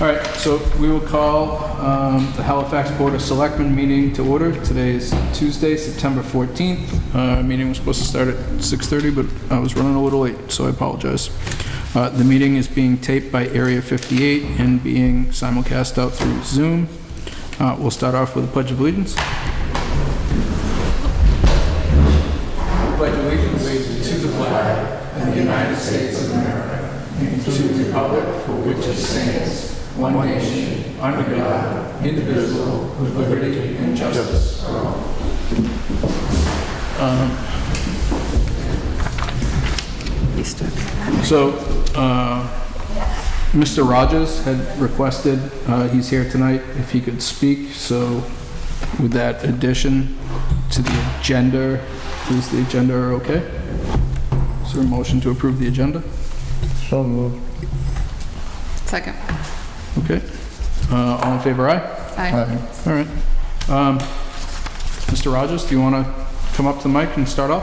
All right, so we will call the Halifax Board of Selectmen meeting to order. Today is Tuesday, September 14th. Our meeting was supposed to start at 6:30, but I was running a little late, so I apologize. The meeting is being taped by Area 58 and being simulcast out through Zoom. We'll start off with a Pledge of Allegiance. Pledge allegiance to the flag of the United States of America and to the republic for which it stands, one nation, under God, indivisible, with liberty and justice for all. So, Mr. Rogers had requested, he's here tonight, if he could speak. So, with that addition to the agenda, is the agenda okay? Is there a motion to approve the agenda? So moved. Second. Okay. All in favor, aye? Aye. All right. Mr. Rogers, do you want to come up to the mic and start off?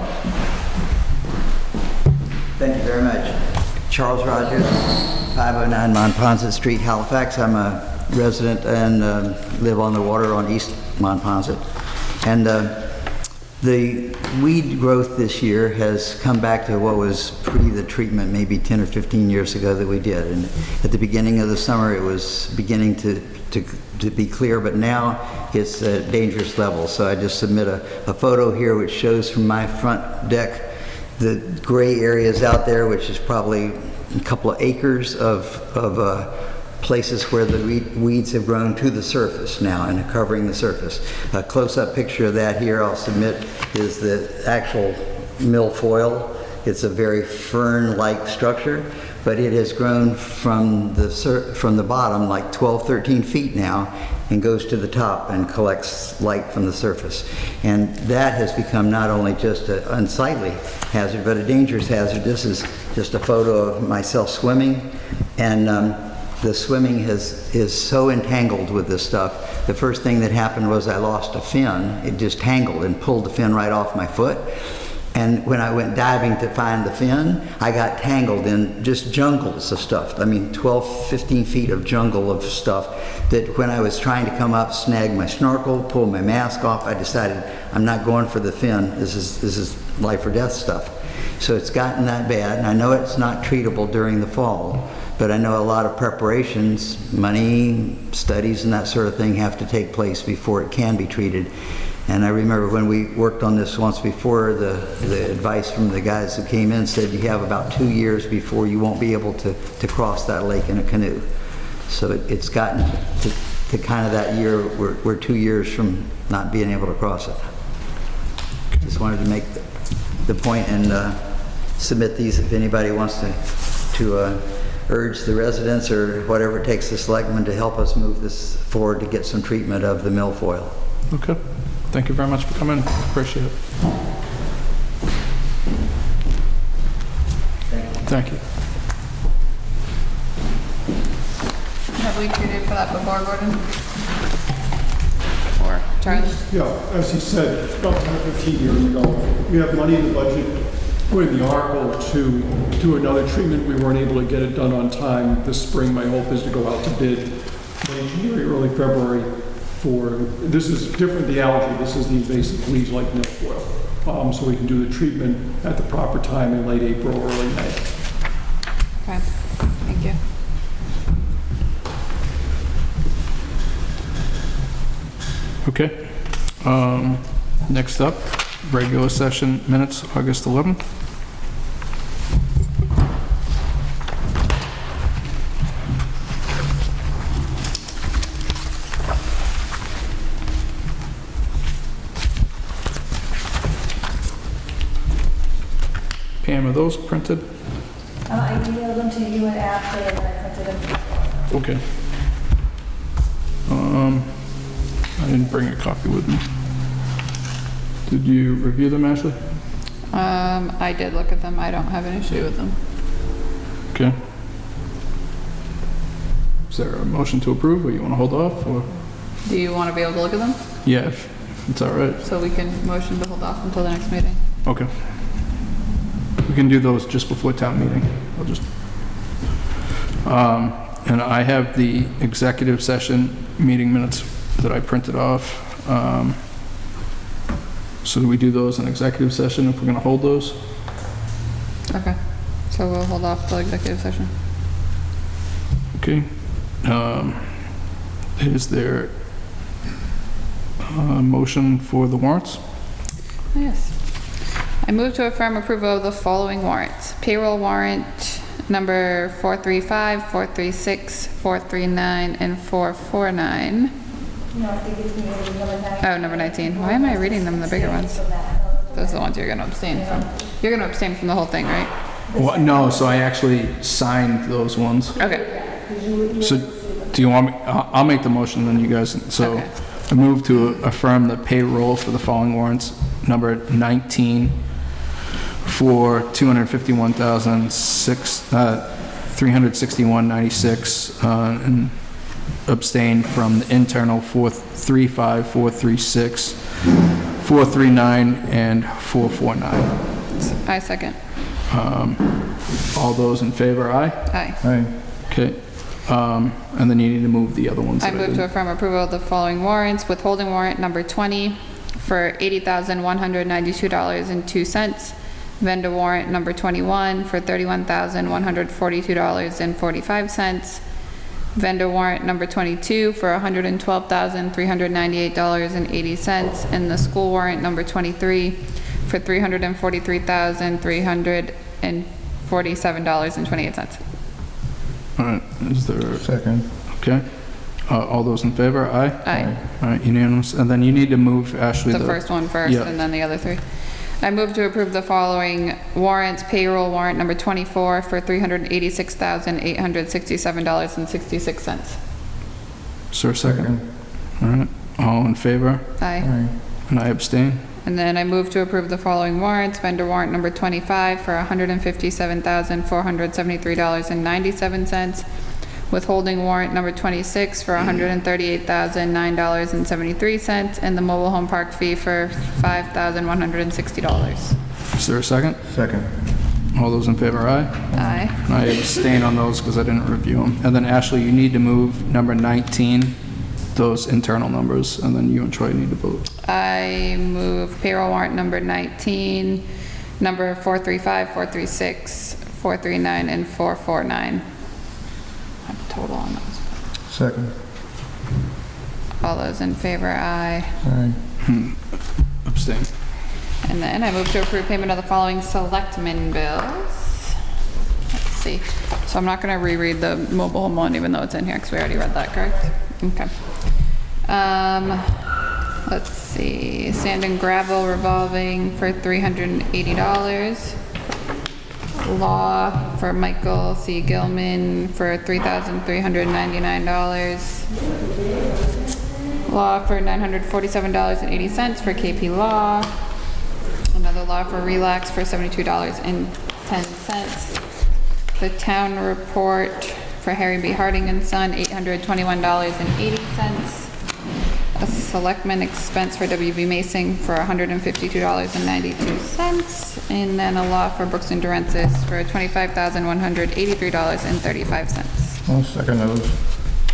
Thank you very much. Charles Rogers, 509 Monpont Street, Halifax. I'm a resident and live on the water on East Monpont. And the weed growth this year has come back to what was pre the treatment maybe 10 or 15 years ago that we did. And at the beginning of the summer, it was beginning to be clear, but now it's a dangerous level. So I just submit a photo here which shows from my front deck the gray areas out there, which is probably a couple of acres of places where the weeds have grown to the surface now and are covering the surface. A close-up picture of that here I'll submit is the actual milfoil. It's a very fern-like structure, but it has grown from the bottom like 12, 13 feet now and goes to the top and collects light from the surface. And that has become not only just an unsightly hazard, but a dangerous hazard. This is just a photo of myself swimming, and the swimming is so entangled with this stuff. The first thing that happened was I lost a fin. It just tangled and pulled the fin right off my foot. And when I went diving to find the fin, I got tangled in just jungles of stuff. I mean, 12, 15 feet of jungle of stuff that when I was trying to come up, snag my snorkel, pull my mask off, I decided I'm not going for the fin. This is life or death stuff. So it's gotten that bad, and I know it's not treatable during the fall, but I know a lot of preparations, money, studies, and that sort of thing have to take place before it can be treated. And I remember when we worked on this once before, the advice from the guys who came in said you have about 2 years before you won't be able to cross that lake in a canoe. So it's gotten to kind of that year, we're 2 years from not being able to cross it. Just wanted to make the point and submit these if anybody wants to urge the residents or whatever it takes the selectmen to help us move this forward to get some treatment of the milfoil. Okay. Thank you very much for coming. Appreciate it. Thank you. Have we treated for that before, Gordon? Or Charlie? Yeah, as he said, about 15 years ago, we have money in the budget, put in the article to do another treatment. We weren't able to get it done on time. This spring, my hope is to go out to bid late January, early February for, this is different, the algae, this is the invasive weeds like milfoil. So we can do the treatment at the proper time in late April, early May. Okay, thank you. Okay. Next up, regular session minutes, August 11th. Pam, are those printed? I emailed them to you and after, and I printed them. Okay. I didn't bring a copy with me. Did you review them, Ashley? I did look at them. I don't have an issue with them. Okay. Is there a motion to approve, or you want to hold off, or? Do you want to be able to look at them? Yeah, if it's all right. So we can motion to hold off until the next meeting. Okay. We can do those just before town meeting. I'll just, And I have the executive session meeting minutes that I printed off. So do we do those in executive session if we're going to hold those? Okay, so we'll hold off till executive session. Okay. Is there a motion for the warrants? Yes. I move to affirm approval of the following warrants. Payroll warrant number 435, 436, 439, and 449. No, I think it's number 19. Oh, number 19. Why am I reading them, the bigger ones? Those are the ones you're gonna abstain from. You're gonna abstain from the whole thing, right? Well, no, so I actually signed those ones. Okay. So do you want me, I'll make the motion, then you guys, so Okay. I move to affirm the payroll for the following warrants. Number 19 for $251,361.96, and abstain from the internal 435, 436, 439, and 449. I second. All those in favor, aye? Aye. Aye. Okay, and then you need to move the other ones. I that move to did. affirm approval of the following warrants. Withholding warrant number 20 for $80,192.02. Vendor warrant number 21 for $31,142.45. Vendor warrant number 22 for $112,398.80. And the school warrant number 23 for $343,347.28. All right, is there? Second. Okay. All those in favor, aye? Aye. All right, unanimous. And then you need to move, Ashley, The first one first Yeah. and then the other three. I move to approve the following warrants. Payroll warrant number 24 for $386,867.66. Is there a second? All right, all in favor? Aye. Aye. And I abstain. And then I move to approve the following warrants. Vendor warrant number 25 for $157,473.97. Withholding warrant number 26 for $138,009.73. And the mobile home park fee for $5,160. Is there a second? Second. All those in favor, aye? Aye. I abstain on those because I didn't review them. And then Ashley, you need to move number 19, those internal numbers, and then you and Troy need to vote. I move payroll warrant number 19, number 435, 436, 439, and 449. Total on those. Second. All those in favor, aye. Aye. Abstain. And then I move to approve payment of the following selectmen bills. Let's see. So I'm not going to reread the mobile home one, even though it's in here, because we already read that, correct? Okay. Let's see. Sand and gravel revolving for $380. Law for Michael C. Gilman for $3,399. Law for $947.80 for KP Law. Another law for Relax for $72.10. The town report for Harry B. Harding and Son, $821.80. A selectman expense for W.B. Mason for $152.92. And then a law for Brooks and Durensis for $25,183.35. I'll second those.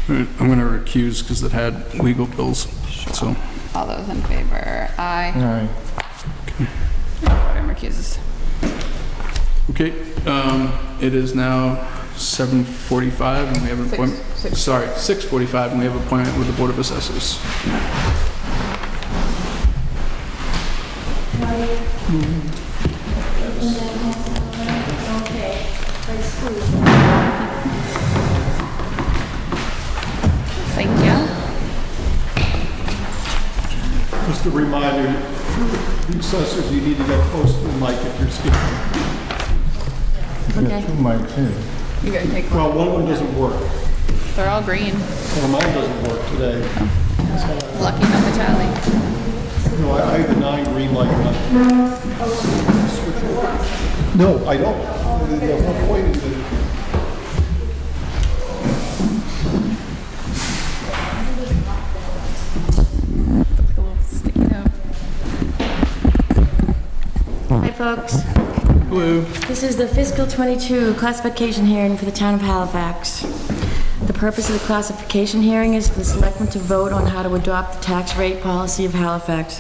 All right, I'm going to recuse because it had legal bills, so. All those in favor? Aye. Aye. Gordon recuses. Okay, it is now 7:45 and we have an appointment. Sorry, 6:45 and we have an appointment with the Board of Assessors. Thank you. Just a reminder, the assessors, you need to get close to the mic if you're speaking. We've got two mics here. You gotta take one. Well, one of them doesn't work. They're all green. Well, mine doesn't work today. Lucky number Charlie. No, I have the 9 green light on. No, I don't. The whole point is that Hi, folks. Hello. This is the fiscal 22 classification hearing for the town of Halifax. The purpose of the classification hearing is for the Selectmen to vote on how to adopt the tax rate policy of Halifax.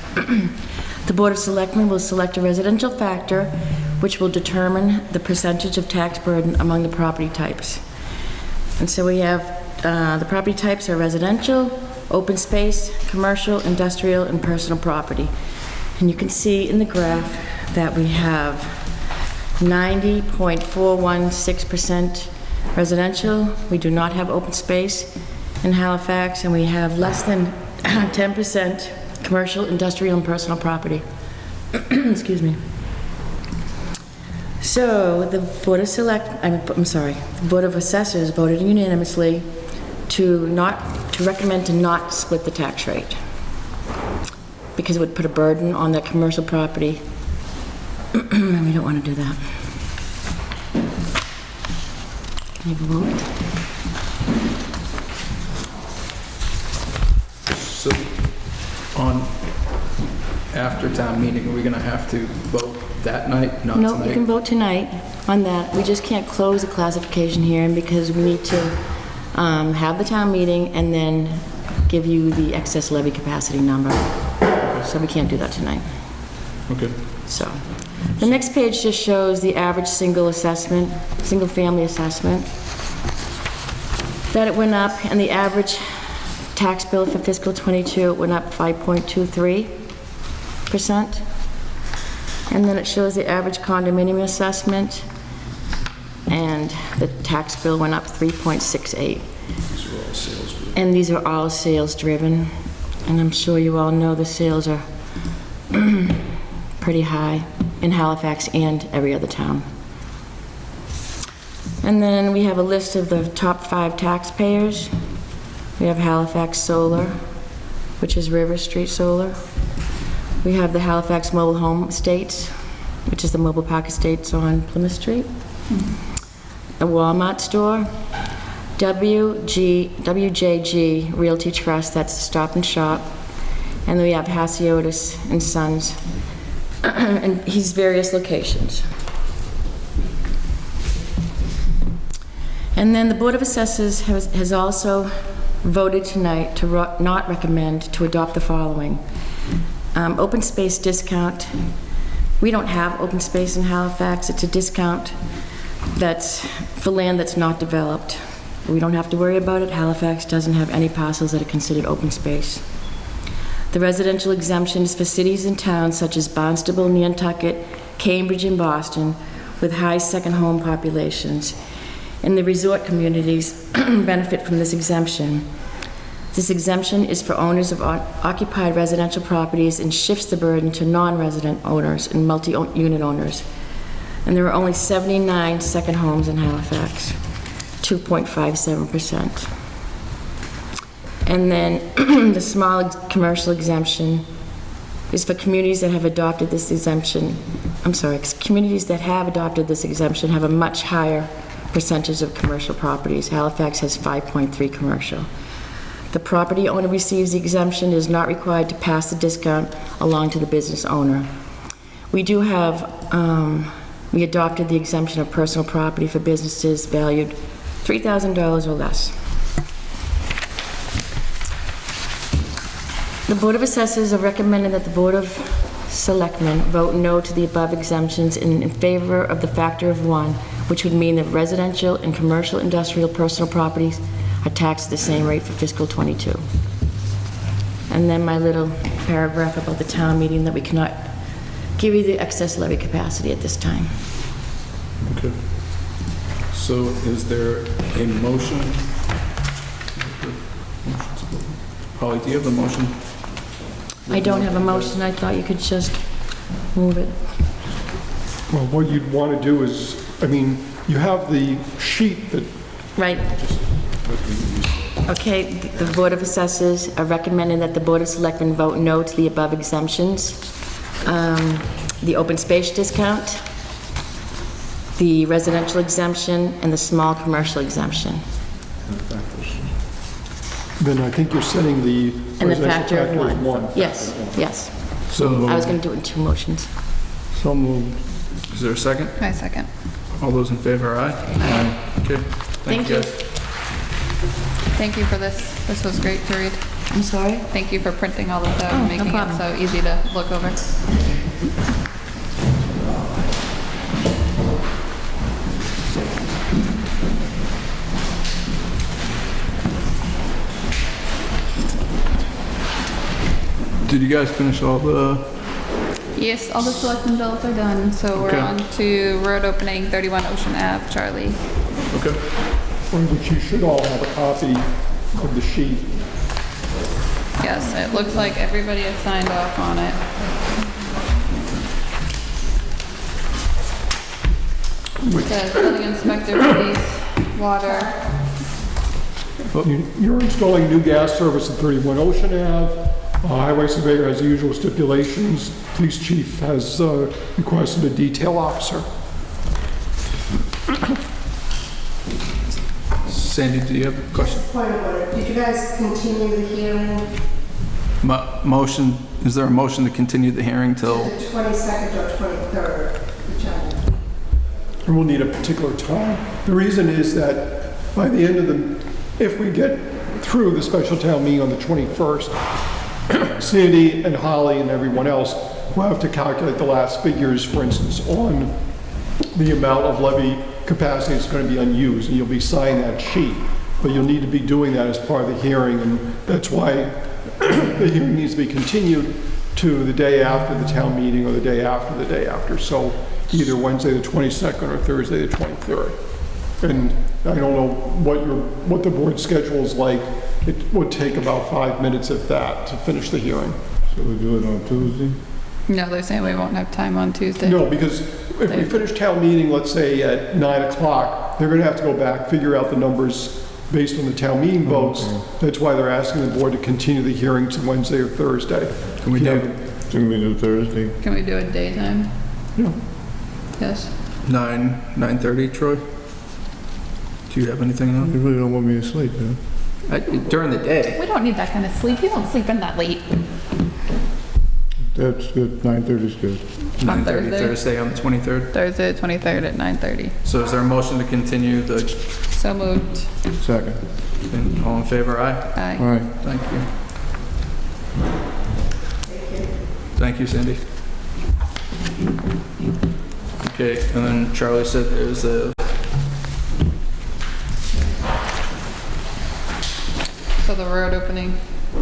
The Board of Selectmen will select a residential factor, which will determine the percentage of tax burden among the property types. And so we have, the property types are residential, open space, commercial, industrial, and personal property. And you can see in the graph that we have 90.416% residential. We do not have open space in Halifax, and we have less than 10% commercial, industrial, and personal property. Excuse me. So the Board of the Board of Assessors voted unanimously to recommend to not split the tax rate because it would put a burden on that commercial property, and we don't want to do that. Can you have a vote? So, after town meeting, are we gonna have to vote that night, not No, tonight? you can vote tonight on that. We just can't close the classification hearing because we need to have the town meeting and then give you the excess levy capacity number. So we can't do that tonight. Okay. So, the next page just shows the average single-family assessment, that it went up, and the average tax bill for fiscal '22 went up 5.23%. And then it shows the average condominium assessment, and the tax bill went up 3.68. These are all sales group. And these are all sales-driven, and I'm sure you all know the sales are pretty high in Halifax and every other town. And then we have a list of the top 5 taxpayers. We have Halifax Solar, which is River Street Solar. We have the Halifax Mobile Home Estates, which is the mobile park estates on Plymouth Street. A Walmart store. WJG Realty Trust, that's the Stop and Shop. And then we have Hasiotis and Sons, and he's various locations. And then the Board of Assessors has also voted tonight to not recommend to adopt the following. Open space discount. We don't have open space in Halifax. It's a discount that's for land that's not developed. We don't have to worry about it. Halifax doesn't have any parcels that are considered open space. The residential exemptions for cities and towns such as Barnstable, Nantucket, Cambridge, and Boston with high second home populations. And the resort communities benefit from this exemption. This exemption is for owners of occupied residential properties and shifts the burden to non-resident owners and multi-unit owners. And there are only 79 second homes in Halifax, 2.57%. And then the small commercial exemption is for communities that have adopted this exemption. Communities that have adopted this exemption have a much higher percentage of commercial properties. Halifax has 5.3 commercial. The property owner receives the exemption is not required to pass the discount along to the business owner. We do have, we adopted the exemption of personal property for businesses valued $3,000 or less. The Board of Assessors are recommending that the Board of Selectmen vote no to the above exemptions in favor of the factor of 1, which would mean that residential and commercial industrial personal properties are taxed at the same rate for fiscal '22. And then my little paragraph about the town meeting that we cannot give you the excess levy capacity at this time. Okay. So is there a motion? Holly, do you have the motion? I don't have a motion. I thought you could just move it. Well, what you'd want to do is, you have the sheet that, Right. Okay, the Board of Assessors are recommending that the Board of Selectmen vote no to the above exemptions. The open space discount, the residential exemption, and the small commercial exemption. then I think you're setting the And the residential factor of as 1. Yes, yes. So I was going to do it in 2 motions. So moved. is there a second? My second. All those in favor, aye? Aye. Okay. Thank you. guys. Thank you for this. This was great to read. I'm sorry? Thank you for printing all this out Oh, and no making it problem. so easy to look over. Did you guys finish all the, Yes, all the selectmen bills are done, so we're Okay. on to road opening 31 Ocean Ave, Charlie. okay. Which you should all have a copy of the sheet. Yes, it looks like everybody has signed off on it. It says building inspector, police, water. You're installing new gas service at 31 Ocean Ave. Highway surveyor has the usual stipulations. Police chief has requested a detail officer. Sandy, do you have a question? Point of order, did you guys continue the hearing Motion, is there a motion to continue the hearing to till, the 22nd or 23rd, whichever? And we'll need a particular time. The reason is that by the end of if we get through the special town meeting on the 21st, Sandy and Holly and everyone else will have to calculate the last figures, for instance, on the amount of levy capacity that's going to be unused, and you'll be signing that sheet. But you'll need to be doing that as part of the hearing, and that's why the hearing needs to be continued to the day after the town meeting or the day after the day after. So either Wednesday the 22nd or Thursday the 23rd. And I don't know what the board schedule is like. It would take about 5 minutes, if that, to finish the hearing. So we do it on Tuesday? No, they're saying we won't have time on Tuesday. No, because if we finish town meeting, let's say at 9 o'clock, they're gonna have to go back, figure out the numbers based on the town meeting votes. Okay. That's why they're asking the board to continue the hearing to Wednesday or Thursday. can we do Can we do Thursday? Can we do it daytime? Yeah. Yes. 9:30, Troy? Do you have anything You on? really don't want me to sleep, huh? During the day? We don't need that kind of sleep. You don't sleep in that late. That's good, 9:30 is good. 9:30 Thursday? Thursday on the 23rd? Thursday, 23rd at 9:30. So is there a motion to continue the, So moved. Second. and all in favor, aye? Aye. All right. Thank you. Thank you, Sandy. Okay, and then Charlie said there's a, So the road opening,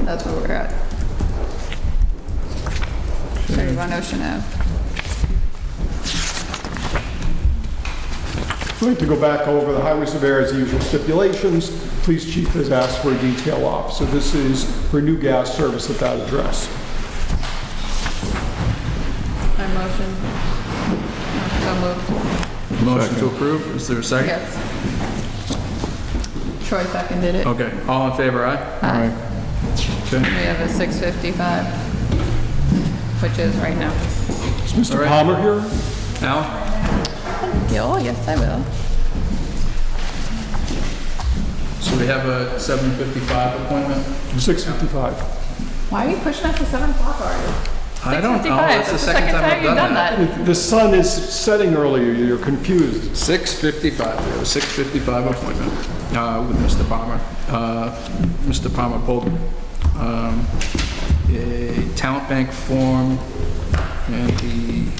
that's where we're at. 31 Ocean Ave. So we have to go back over the highway surveyor's usual stipulations. Police chief has asked for a detail officer. This is for new gas service at that address. I motion. So moved. motion to approve, is there a second? Yes. Troy seconded it. Okay, all in favor, aye? Aye. Okay. We have a 6:55, which is right now. Is Mr. All right. Palmer here? Al? Oh, yes, I will. So we have a 7:55 appointment? 6:55. Why are you pushing us to 7 o'clock already? I don't know, 6:55. that's the second time I've you've done that. The sun is setting earlier, you're confused. 6:55, we have a 6:55 appointment with Mr. Palmer. Mr. Palmer pulled a talent bank form, and he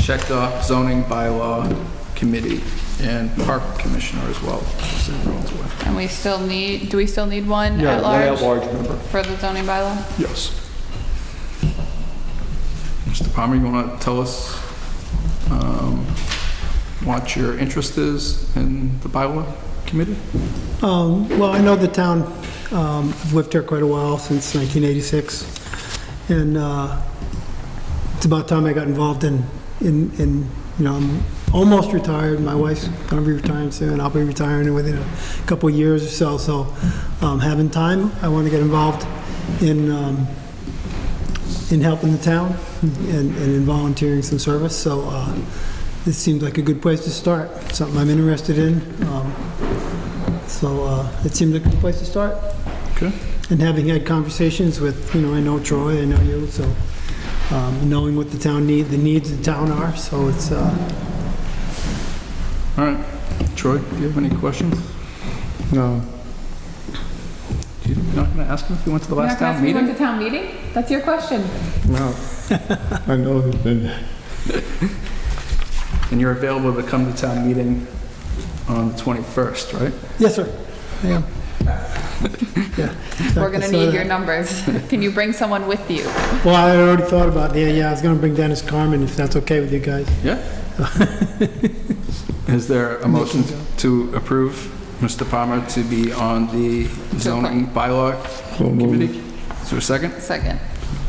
checked off zoning bylaw committee and park commissioner as well. just so everyone's aware. And we still need, do we still need one Yeah, at one large at-large member. for the zoning bylaw? Yes. Mr. Palmer, you want to tell us what your interest is in the bylaw committee? Well, I know the town, I've lived here quite a while, since 1986, and it's about time I got involved in, I'm almost retired, my wife's gonna be retiring soon, I'll be retiring within a couple of years or so, having time, I want to get involved in helping the town and in volunteering some service, so this seems like a good place to start, something I'm interested in. So it seems like a good place to start. Okay. And having had conversations with, I know Troy, I know you, so knowing what the town the needs of the town are, so it's... All right. Troy, do you have any questions? No. You're not going to ask him if he went to the last town You went meeting? to town meeting? That's your question. No. I know he's been, And you're available to come to town meeting on the 21st, right? Yes, sir. I am. Yeah. We're gonna need your numbers. Can you bring someone with you? Well, I had already thought about it. Yeah, I was gonna bring Dennis Carmen, if that's okay with you guys. Yeah. Is there a motion to approve Mr. Palmer to be on the zoning bylaw so committee? moved. Is there a second? Second.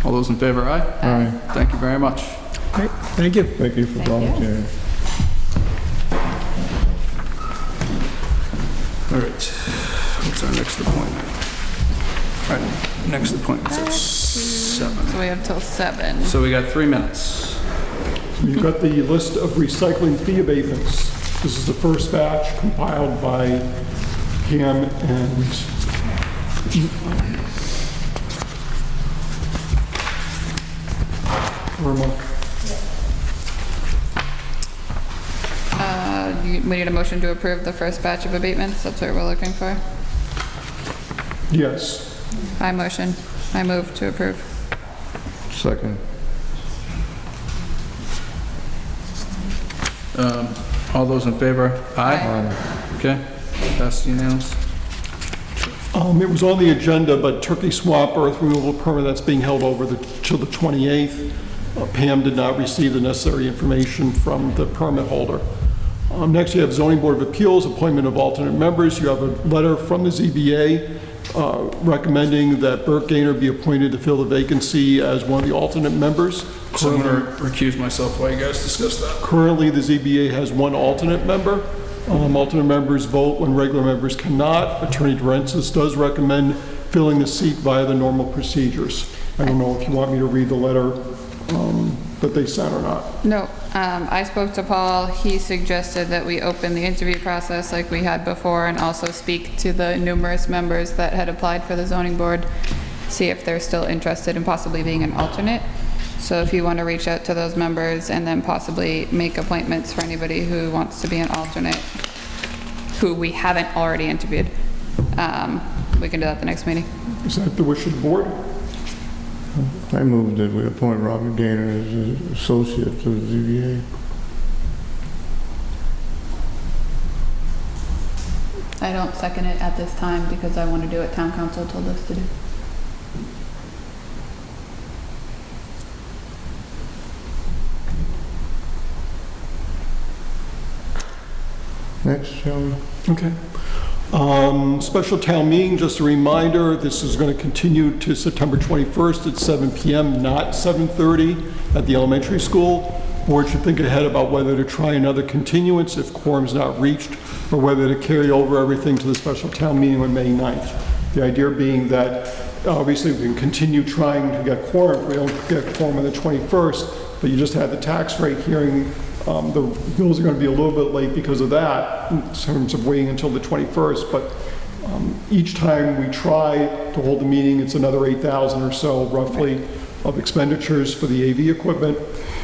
All those in favor, aye? Aye. Thank you very much. Great, thank you. Thank you for Thank you. volunteering. All right, what's our next appointment? All right, next appointment's at 7. So we have till 7. So we got 3 minutes. You've got the list of recycling fee abatements. This is the first batch compiled by Pam and Irma. We need a motion to approve the first batch of abatements. That's what we're looking for. Yes. I move to approve. Second. All those in favor? Aye. Aye. Okay, passed unanimous. It was on the agenda, but Turkey Swamp earth removal permit that's being held over till the 28th. Pam did not receive the necessary information from the permit holder. Next, you have Zoning Board of Appeals, appointment of alternate members. You have a letter from the ZBA recommending that Bert Gaynor be appointed to fill the vacancy as one of the alternate members. So I'm going to recuse myself while you guys discuss that. Currently, the ZBA has one alternate member. Alternate members vote when regular members cannot. Attorney Durensis does recommend filling the seat via the normal procedures. I don't know if you want me to read the letter that they sent or not. No, I spoke to Paul. He suggested that we open the interview process like we had before and also speak to the numerous members that had applied for the zoning board, see if they're still interested in possibly being an alternate. So if you want to reach out to those members and then possibly make appointments for anybody who wants to be an alternate, who we haven't already interviewed, we can do that at the next meeting. Is that the wish of the board? I move that we appoint Robert Gaynor as an associate to the ZBA. I don't second it at this time because I want to do what town council told us to do. Next, shall we? Okay. Special town meeting, just a reminder, this is going to continue to September 21st at 7 p.m., not 7:30 at the elementary school. Board should think ahead about whether to try another continuance if quorum is not reached, or whether to carry over everything to the special town meeting on May 9th. The idea being that obviously we can continue trying to get quorum if we don't get quorum on the 21st, but you just had the tax rate hearing. The bills are going to be a little bit late because of that in terms of waiting until the 21st, but each time we try to hold the meeting, it's another 8,000 or so roughly of expenditures for the AV equipment.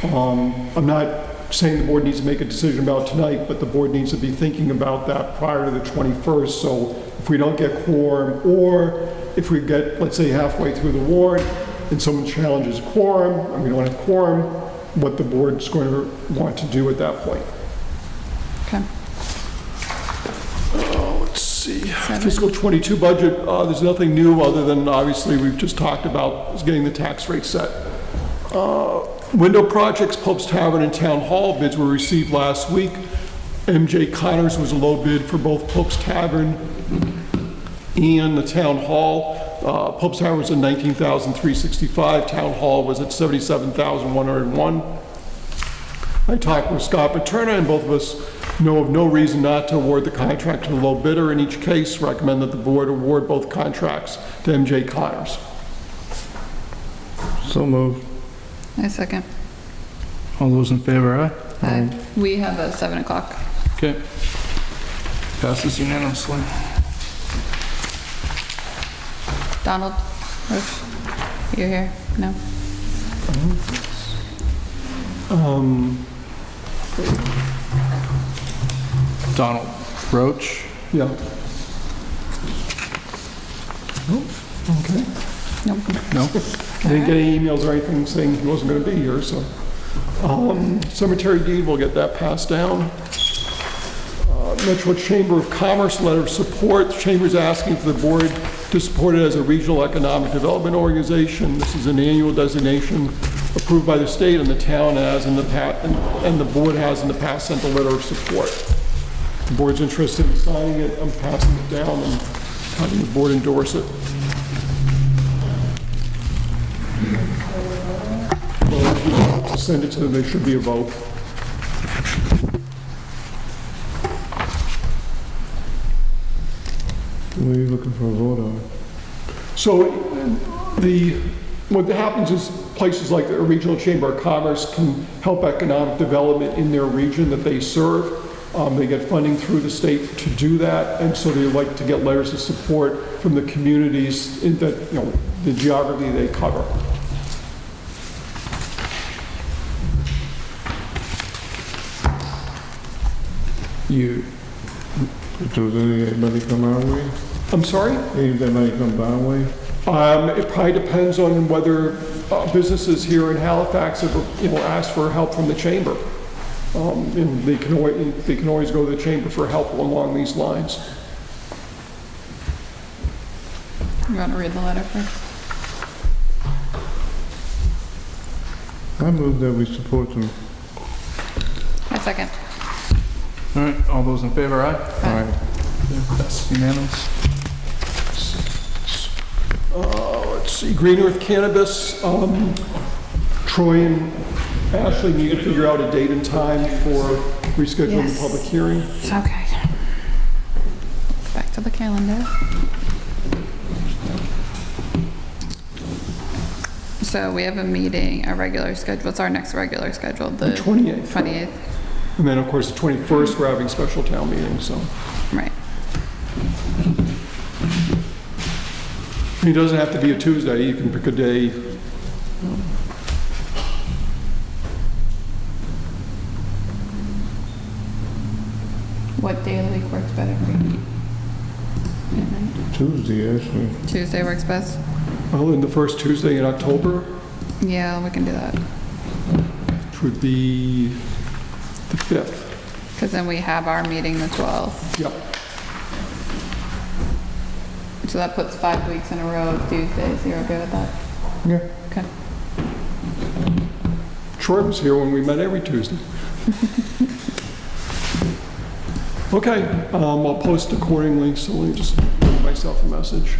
I'm not saying the board needs to make a decision about tonight, but the board needs to be thinking about that prior to the 21st. So if we don't get quorum, or if we get, let's say, halfway through the warrant and someone challenges quorum and we don't have quorum, what the board's going to want to do at that point. Okay. Let's see. Fiscal 22 budget, there's nothing new other than obviously we've just talked about is getting the tax rate set. Window projects, Pope's Tavern and Town Hall, bids were received last week. MJ Connors was a low bid for both Pope's Tavern and the Town Hall. Pope's Tavern was at $19,365. Town Hall was at $77,101. I talked with Scott Paterna, and both of us know of no reason not to award the contract to the low bidder in each case. Recommend that the board award both contracts to MJ Connors. So moved. I second. All those in favor, aye? Aye. We have a 7 o'clock. Okay. Passes unanimously. Donald, Rush, you're here? No? Donald Roach. Yeah. Okay. Nope. No? Didn't get any emails or anything saying he wasn't going to be here, so. Cemetery deed, we'll get that passed down. Metro Chamber of Commerce letter of support. The Chamber's asking for the board to support it as a regional economic development organization. This is an annual designation approved by the state and the town as in the past, and the board has in the past sent a letter of support. If the board's interested in signing it, I'm passing it down and having the board endorse it. Well, if you want to send it to them, there should be a vote. What are you looking for a vote on? So what happens is places like the Regional Chamber of Commerce can help economic development in their region that they serve. They get funding through the state to do that, and so they like to get letters of support from the communities in that, the geography they cover. Does anybody come our way? I'm sorry? Anybody come our way? It probably depends on whether businesses here in Halifax have, asked for help from the chamber. And they can always go to the chamber for help along these lines. You want to read the letter first? I move that we support them. A second. All right, all those in favor, aye? Aye. That's unanimous. Let's see, Green Earth Cannabis, Troy and Ashley need to figure out a date and time for rescheduling the public hearing. Okay. Back to the calendar. So we have a meeting, a regular schedule. What's our next regular schedule? The 28th. 28th. And then, of course, the 21st, we're having special town meeting, so. Right. It doesn't have to be a Tuesday, you can pick a day. What day of the week works better for you? Tuesday, actually. Tuesday works best? Well, in the first Tuesday in October, Yeah, we can do that. which would be the 5th. Because then we have our meeting the 12th. Yep. So that puts 5 weeks in a row of Tuesdays. You're okay with that? Yeah. Okay. Troy was here when we met every Tuesday. Okay, I'll post accordingly, so let me just give myself a message.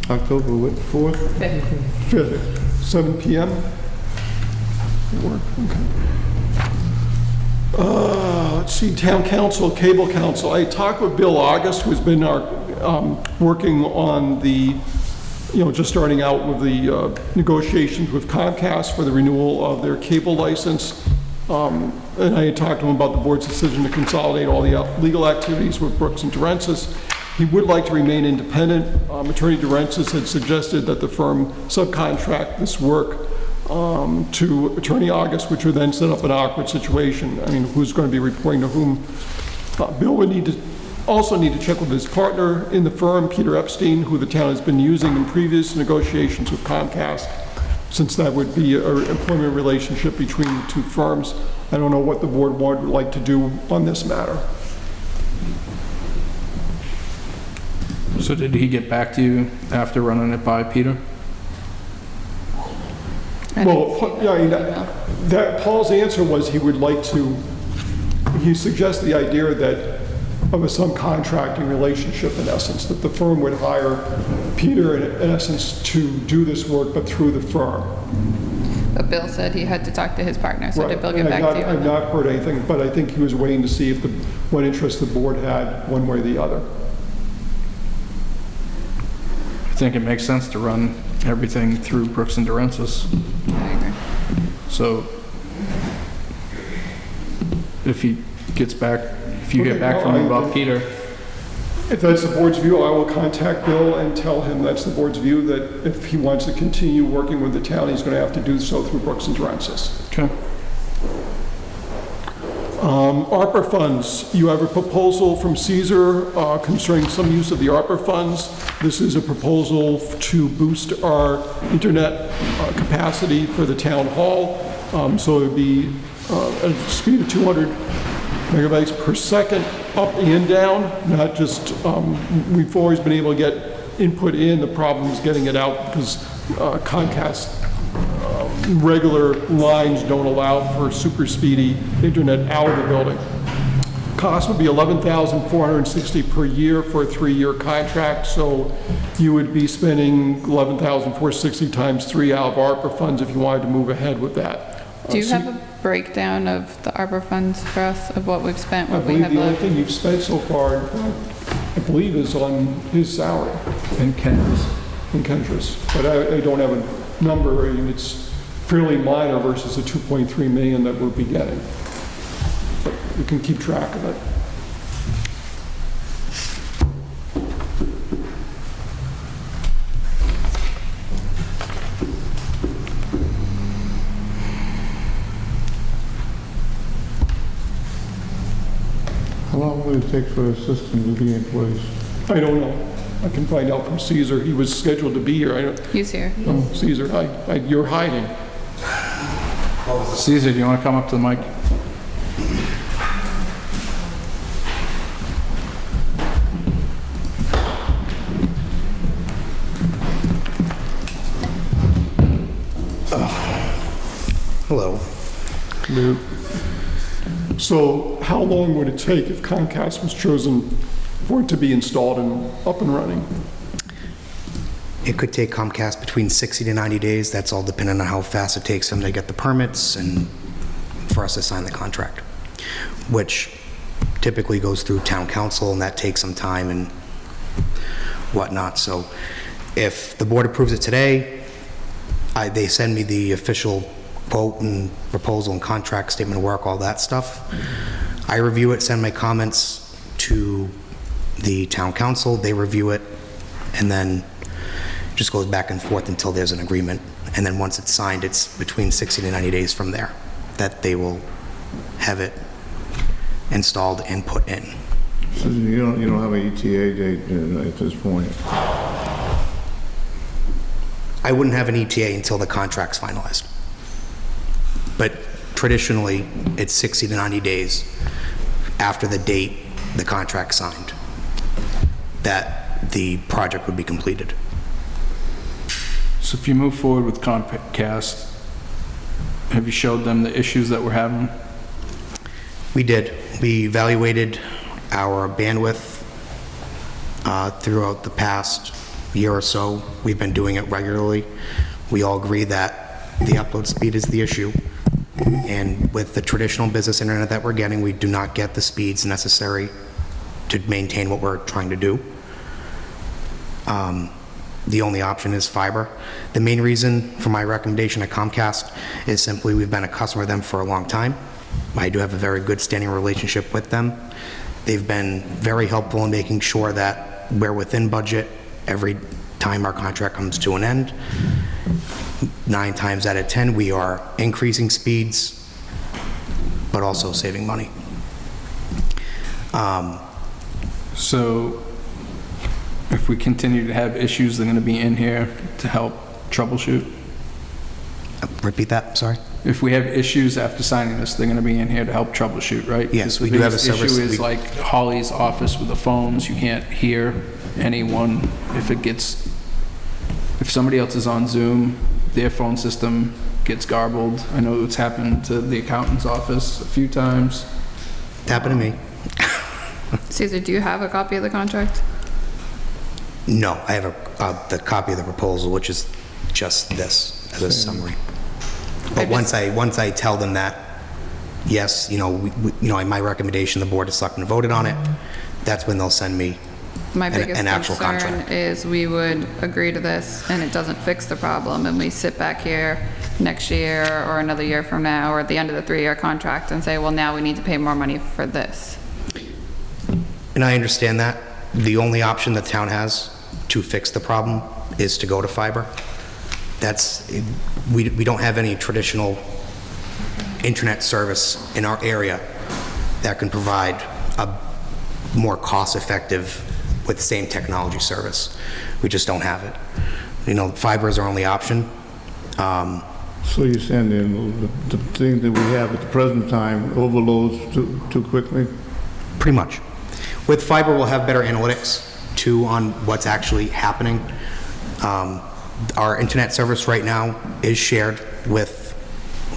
October what, 4th? 5th, 7 p.m. Work, okay. Let's see, Town Council, Cable Council. I talked with Bill August, who's been working on the, just starting out with the negotiations with Comcast for the renewal of their cable license. And I had talked to him about the board's decision to consolidate all the legal activities with Brooks and Durensis. He would like to remain independent. Attorney Durensis had suggested that the firm subcontract this work to Attorney August, which would then set up an awkward situation. I mean, who's going to be reporting to whom? Bill would also need to check with his partner in the firm, Peter Epstein, who the town has been using in previous negotiations with Comcast, since that would be an employment relationship between the two firms. I don't know what the board would like to do on this matter. So did he get back to you after running it by Peter? Well, that Paul's answer was he would like to, he suggested the idea that of a subcontracting relationship in essence, that the firm would hire Peter in essence to do this work, but through the firm. But Bill said he had to talk to his partner, so did Bill get And back to you? I've not heard anything, but I think he was waiting to see if what interest the board had one way or the other. I think it makes sense to run everything through Brooks and Durensis. I agree. So if he gets back, if you get Okay, back from him about Peter, If that's the board's view, I will contact Bill and tell him that's the board's view, that if he wants to continue working with the town, he's going to have to do so through Brooks and Durensis. okay. ARPA funds, you have a proposal from Caesar concerning some use of the ARPA funds. This is a proposal to boost our internet capacity for the town hall. So it would be a speed of 200 megabytes per second up and down, not just, we've always been able to get input in, the problem is getting it out because Comcast regular lines don't allow for super speedy internet out of the building. Cost would be $11,460 per year for a 3-year contract, so you would be spending $11,460 times 3 out of ARPA funds if you wanted to move ahead with that. Do you have a breakdown of the ARPA funds for us, of what we've spent, I what we believe have the only left? thing you've spent so far, I believe, is on his salary And Ken's. in Kendris, but I don't have a number, and it's fairly minor versus the 2.3 million that we'll be getting. But you can keep track of it. How long will it take for the system to be in place? I don't know. I can find out from Caesar. He was scheduled to be here. I don't, He's here. oh, Caesar, you're hiding. Caesar, do you want to come up to the mic? Hello. So how long would it take if Comcast was chosen for it to be installed and up and running? It could take Comcast between 60 to 90 days. That's all dependent on how fast it takes them to get the permits and for us to sign the contract, which typically goes through town council, and that takes some time and whatnot. So if the board approves it today, they send me the official quote and proposal and contract, statement of work, all that stuff. I review it, send my comments to the town council, they review it, and then just goes back and forth until there's an agreement. And then once it's signed, it's between 60 to 90 days from there that they will have it installed and put in. So you don't have an ETA date at this point? I wouldn't have an ETA until the contract's finalized. But traditionally, it's 60 to 90 days after the date the contract's signed that the project would be completed. So if you move forward with Comcast, have you showed them the issues that we're having? We did. We evaluated our bandwidth throughout the past year or so. We've been doing it regularly. We all agree that the upload speed is the issue. And with the traditional business internet that we're getting, we do not get the speeds necessary to maintain what we're trying to do. The only option is fiber. The main reason for my recommendation at Comcast is simply we've been a customer of them for a long time. I do have a very good standing relationship with them. They've been very helpful in making sure that we're within budget every time our contract comes to an end. 9 times out of 10, we are increasing speeds, but also saving money. So if we continue to have issues, they're going to be in here to help troubleshoot? Repeat that, sorry? If we have issues after signing this, they're going to be in here to help troubleshoot, right? Yes, we The do have a biggest service. issue is like Holly's office with the phones. You can't hear anyone if somebody else is on Zoom, their phone system gets garbled. I know it's happened to the accountant's office a few times. It happened to me. Caesar, do you have a copy of the contract? No, I have the copy of the proposal, which is just this as a summary. But once I tell them that, yes, my recommendation, the Board of Selectmen voted on it, that's when they'll send me My biggest an actual concern contract. is we would agree to this and it doesn't fix the problem, and we sit back here next year or another year from now or at the end of the 3-year contract and say, well, now we need to pay more money for this. And I understand that. The only option the town has to fix the problem is to go to fiber. We don't have any traditional internet service in our area that can provide a more cost-effective with the same technology service. We just don't have it. Fiber is our only option. So you're saying the thing that we have at the present time overloads too quickly? Pretty much. With fiber, we'll have better analytics, too, on what's actually happening. Our internet service right now is shared with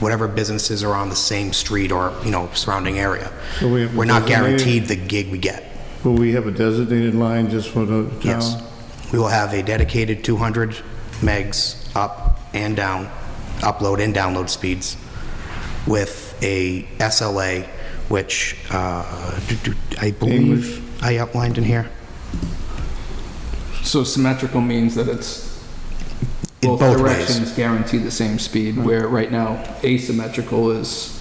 whatever businesses are on the same street or, surrounding area. So we're not guaranteed the gig we get. Will we have a designated line just for the town? Yes. We will have a dedicated 200 megs up and down, upload and download speeds, with a SLA, which I believe I outlined in here. So symmetrical means that it's In both both directions ways. guarantee the same speed, where right now asymmetrical is,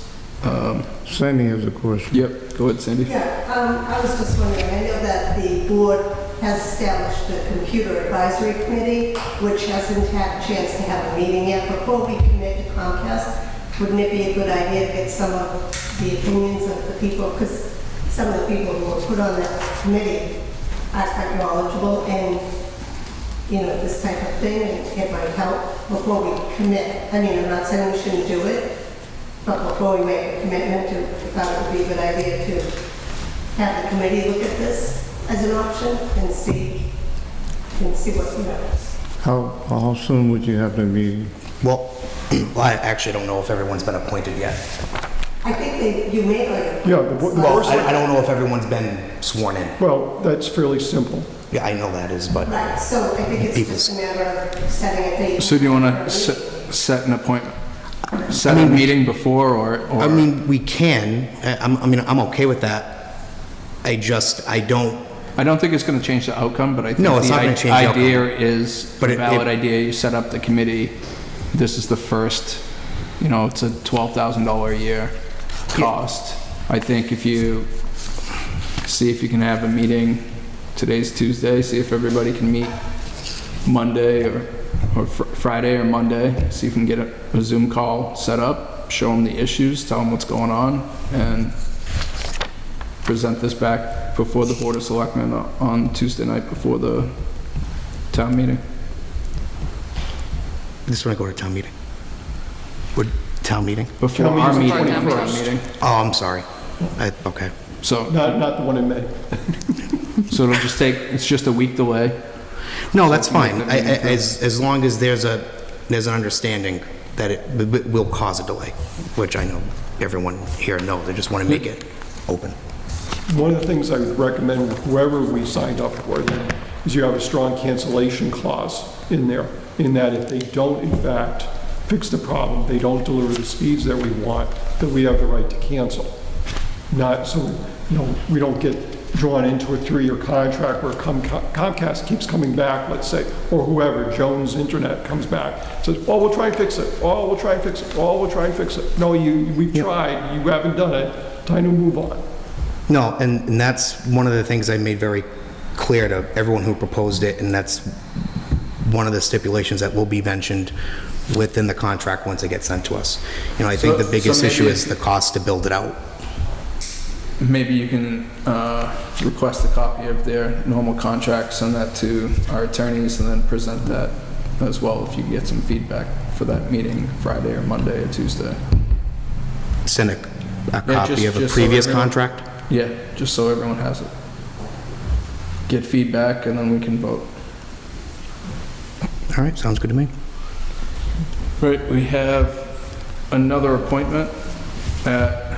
Sandy has a question. yep, go ahead, Sandy. Yeah, I was just wondering, I know that the board has established a computer advisory committee, which hasn't had a chance to have a meeting yet. Before we commit to Comcast, wouldn't it be a good idea to get some of the opinions of the people? Because some of the people who were put on that committee are quite knowledgeable and, this type of thing, and it might help before we commit. I mean, I'm not saying we shouldn't do it, but before we make a commitment, I thought it would be a good idea to have the committee look at this as an option and see what, How soon would you have the meeting? Well, I actually don't know if everyone's been appointed yet. I think you made like a... Yeah, the board Well, select- I don't know if everyone's been sworn in. Well, that's fairly simple. Yeah, I know that is, but Right, so I think it's just a matter of setting a date. So do you want to set an appointment, set a meeting before, or? I mean, we can. I'm okay with that. I don't think it's going to change the outcome, but I think No, it's not gonna change the outcome. idea is But a it- valid idea. You set up the committee. This is the first, it's a $12,000 a year cost. I think if you see if you can have a meeting, today's Tuesday, see if everybody can meet Monday or Friday or Monday, see if we can get a Zoom call set up, show them the issues, tell them what's going on, and present this back before the Board of Selectmen on Tuesday night before the town meeting. Just want to go to town meeting. Would town meeting? Before Town our meeting's meeting, the town 21st. meeting. Oh, I'm sorry. Okay. So Not the one in May. it'll just it's just a week delay. No, that's fine. Make the meeting As long as there's an understanding that it will cause a delay, which I know everyone here knows. I just want to make it open. One of the things I would recommend with whoever we signed up for then is you have a strong cancellation clause in there, in that if they don't in fact fix the problem, they don't deliver the speeds that we want, that we have the right to cancel. Not so, we don't get drawn into a 3-year contract where Comcast keeps coming back, let's say, or whoever, Jones Internet comes back, says, oh, we'll try and fix it, oh, we'll try and fix it, oh, we'll try and fix it. No, we've tried, you haven't done it, time to move on. No, and that's one of the things I made very clear to everyone who proposed it, and that's one of the stipulations that will be mentioned within the contract once it gets sent to us. I think the biggest maybe issue is the cost to build it out. Maybe you can request a copy of their normal contract, send that to our attorneys, and then present that as well if you get some feedback for that meeting Friday or Monday or Tuesday. Send a copy of a just so previous everyone- contract? Yeah, just so everyone has it. Get feedback, and then we can vote. All right, sounds good to me. Right, we have another appointment at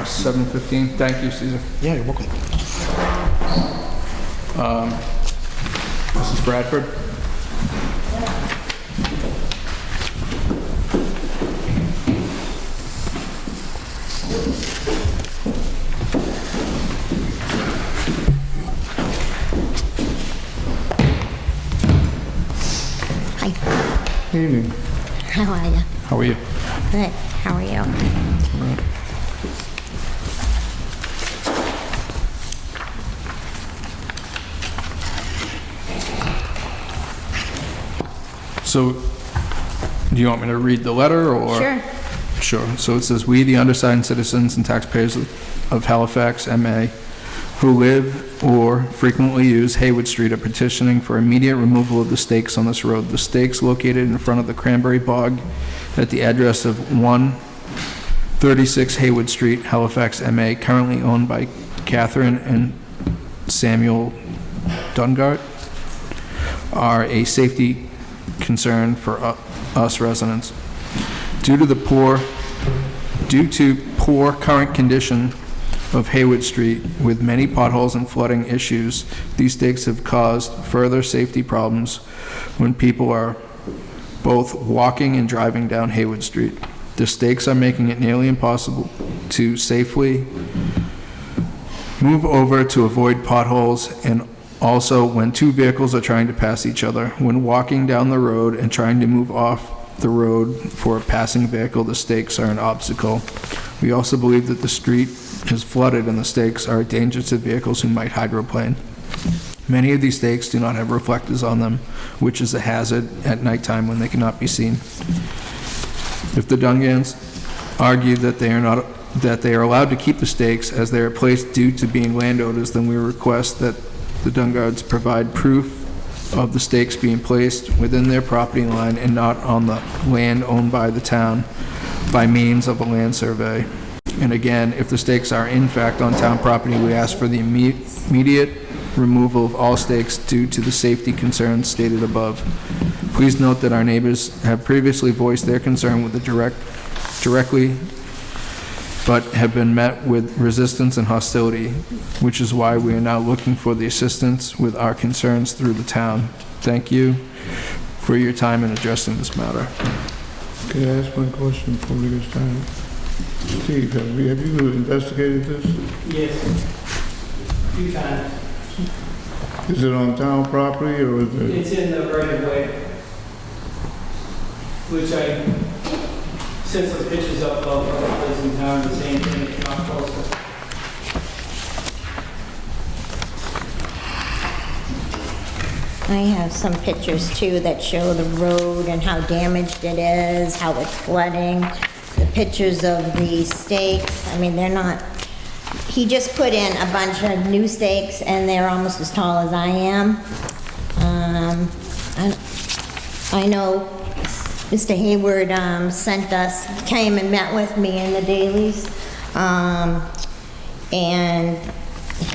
7:15. Thank you, Caesar. Yeah, you're welcome. Mrs. Bradford? Hi, Evening. how are you? How are you? Good, how are you? So, do you want me to read the letter, or? Sure. Sure. So it says, "We, the undersigned citizens and taxpayers of Halifax, MA, who live or frequently use Haywood Street, are petitioning for immediate removal of the stakes on this road. The stakes located in front of the Cranberry Bog at the address of 136 Haywood Street, Halifax, MA, currently owned by Catherine and Samuel Dungart, are a safety concern for us residents. Due to poor current condition of Haywood Street, with many potholes and flooding issues, these stakes have caused further safety problems when people are both walking and driving down Haywood Street. The stakes are making it nearly impossible to safely move over to avoid potholes, and also when two vehicles are trying to pass each other. When walking down the road and trying to move off the road for a passing vehicle, the stakes are an obstacle. We also believe that the street is flooded and the stakes are a danger to vehicles who might hydroplane. Many of these stakes do not have reflectors on them, which is a hazard at nighttime when they cannot be seen. If the Dungans argue that they are allowed to keep the stakes as they are placed due to being landowners, then we request that the Dungards provide proof of the stakes being placed within their property line and not on the land owned by the town by means of a land survey. And again, if the stakes are in fact on town property, we ask for the immediate removal of all stakes due to the safety concerns stated above. Please note that our neighbors have previously voiced their concern with the directly, but have been met with resistance and hostility, which is why we are now looking for the assistance with our concerns through the town. Thank you for your time in addressing this matter." Can I ask one question before we get started? Steve, have you investigated this? Yes, a few times. Is it on town property or is it? It's in the right of way, which I sent some pictures up of other places in town, the same thing, it's not closer. I have some pictures too that show the road and how damaged it is, how it's flooding. The pictures of the stakes, I mean, they're not, he just put in a bunch of new stakes and they're almost as tall as I am. I know Mr. Hayward came and met with me in the dailies. And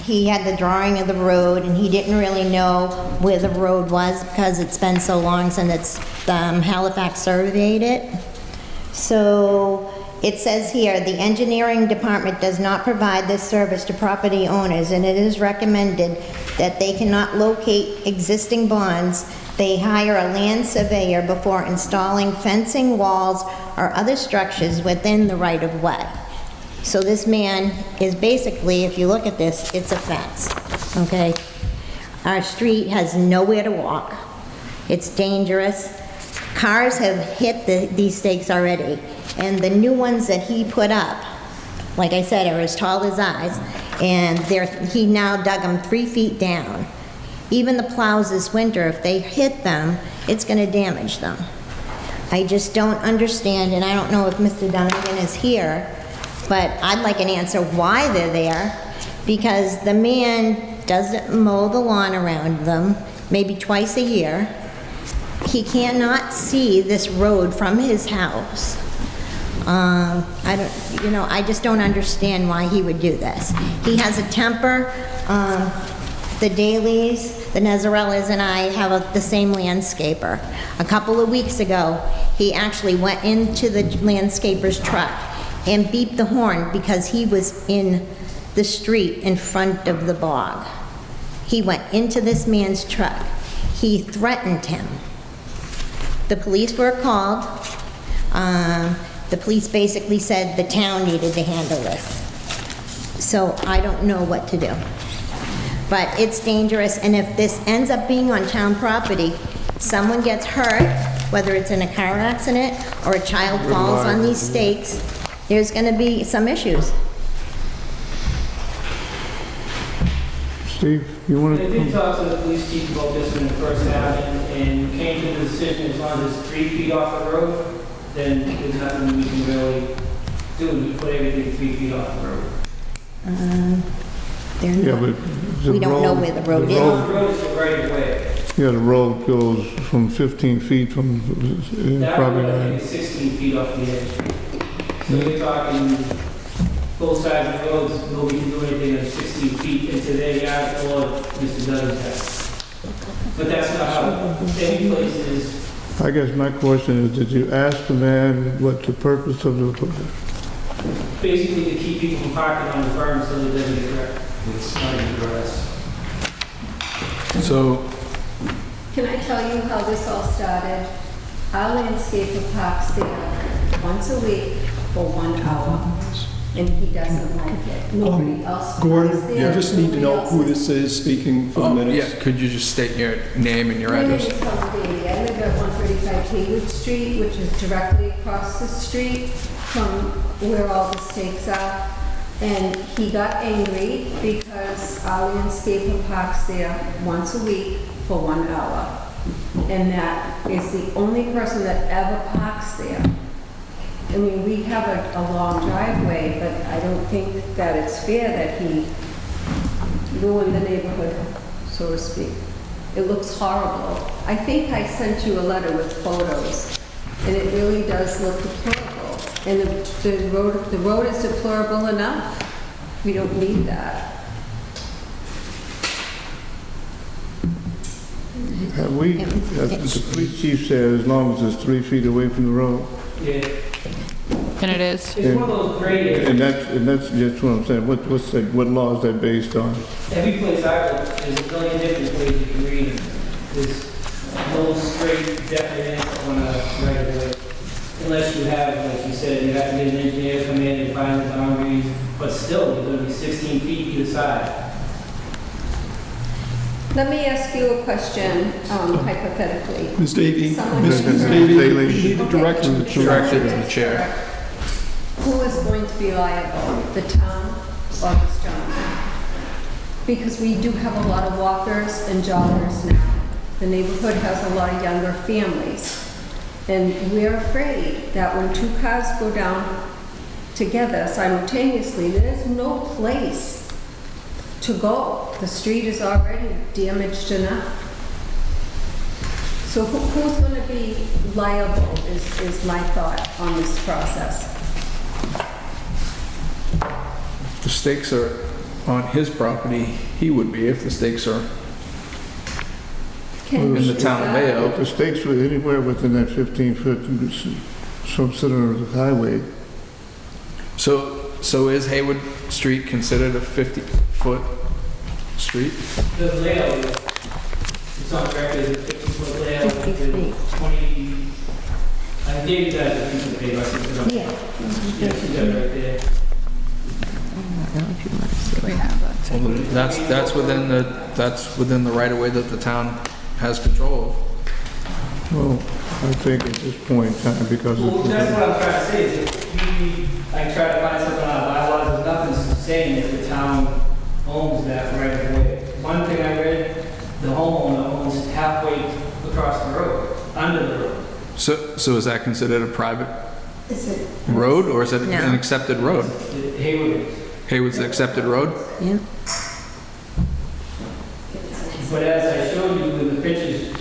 he had the drawing of the road and he didn't really know where the road was because it's been so long since Halifax surveyed it. So it says here, the engineering department does not provide this service to property owners, and it is recommended that they cannot locate existing bonds. They hire a land surveyor before installing fencing, walls, or other structures within the right-of-way. So this man is basically, if you look at this, it's a fence, okay? Our street has nowhere to walk. It's dangerous. Cars have hit these stakes already, and the new ones that he put up, like I said, are as tall as eyes, and he now dug them 3 feet down. Even the plows this winter, if they hit them, it's going to damage them. I just don't understand, and I don't know if Mr. Donovan is here, but I'd like an answer why they're there, because the man doesn't mow the lawn around them, maybe twice a year. He cannot see this road from his house. I just don't understand why he would do this. He has a temper. The Dailies, the Nezarellas, and I have the same landscaper. A couple of weeks ago, he actually went into the landscaper's truck and beeped the horn because he was in the street in front of the bog. He went into this man's truck. He threatened him. The police were called. The police basically said the town needed to handle this. So I don't know what to do. But it's dangerous, and if this ends up being on town property, someone gets hurt, whether it's in a car accident or a child falls on these stakes, there's going to be some issues. Steve, you want to? I did talk to the police chief about this when it first happened, and came to the decision as long as it's 3 feet off the road, then there's nothing we can really do. We put everything 3 feet off the road. They're Yeah, not, but the we don't know road- where the road is. The road is the right of way. Yeah, the road goes from 15 feet from That property road, I line. think, is 16 feet off the edge. So you're talking both sides of the roads, nobody can do anything on 16 feet into their yard or Mr. Dunn's yard. But that's not how any place is. I guess my question is, did you ask the man what the purpose of the, Basically to keep people from parking on the farm so that they doesn't get wrecked. It's not even grass. So, Can I tell you how this all started? Our landscaper parks there once a week for 1 hour, and he doesn't like it. Nobody else parks Gordon, there. you just need to know Nobody who else this is speaking for the minutes. yeah, could you just state your name and your My name address? is Helen Beatty. I live at 135 Haywood Street, which is directly across the street from where all the stakes are. And he got angry because our landscaper parks there once a week for 1 hour. And that is the only person that ever parks there. I mean, we have a long driveway, but I don't think that it's fair that he ruined the neighborhood, so to speak. It looks horrible. I think I sent you a letter with photos, and it really does look deplorable. And the road is deplorable enough. We don't need that. have we, the police chief said as long as it's 3 feet away from the road. Yeah. And it is. It's one of those gray areas. And that's just what I'm saying. What law is that based on? Every place I look, there's a million different ways you can read it. There's no straight definite on a right of way. Unless you have, like you said, you have to get an engineer to come in and find the boundaries, but still, you're gonna be 16 feet either side. Let me ask you a question, hypothetically. Ms. Davy, Someone- Ms. Davy, we need to direct you to Direct it to the chair. Who is going to be liable, the town or this gentleman? Because we do have a lot of walkers and joggers now. The neighborhood has a lot of younger families. And we're afraid that when 2 cars go down together simultaneously, there's no place to go. The street is already damaged enough. So who's going to be liable is my thought on this process. If the stakes are on his property, he would be. If the stakes are in the town of Mayo. The stakes were anywhere within that 15-foot from center of the highway. So is Haywood Street considered a 50-foot street? The layout, it's on record, it's a 50-foot layout. 50 feet. 20, I gave you that piece of paper, I think it's on. Yeah. Yeah, you got it right there. We have that. Well, that's within the right of way that the town has control of. Well, I think at this point in time, because Well, that's of what I'm trying to say, is if I try to find something on our bylaws, there's nothing saying that the town owns that right of way. One thing I read, the homeowner owns halfway across the road, under the road. So is that considered a private Is it? road, or is it No. an accepted road? Haywood. Haywood's the accepted road? Yeah. But as I showed you in the pictures,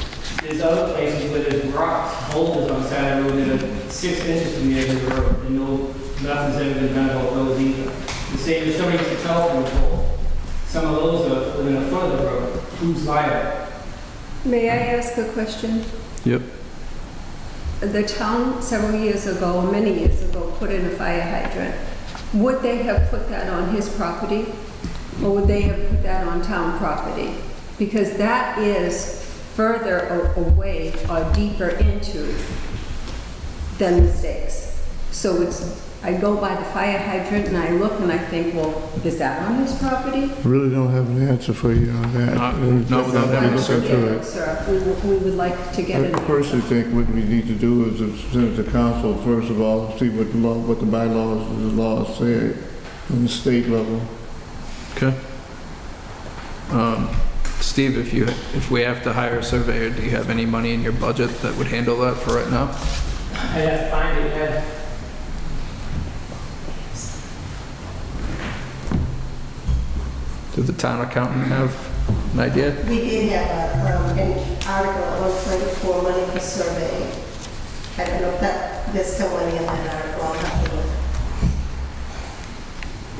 there's other places where there's rocks, boulders on the side of the road that are 6 inches from the edge of the road, and nothing's ever been done about those either. The same as showing the telephone pole. Some of those are within a foot of the road. Who's liable? May I ask a question? Yep. The town several years ago, or many years ago, put in a fire hydrant. Would they have put that on his property, or would they have put that on town property? Because that is further away or deeper into than the stakes. So I go by the fire hydrant and I look and I think, well, is that on his property? really don't have an answer for you on that. Not without We'll having look into it. Sir, we would like to get I it. personally think what we need to do is to send it to council, first of all, see what the bylaws, the laws say on the state level. Okay. Steve, if we have to hire a surveyor, do you have any money in your budget that would handle that for right now? I have to find it, yeah. Did the town accountant have an idea? We did have an article at one point for money for surveying. I don't know if there's still money in that article, I'll have to look.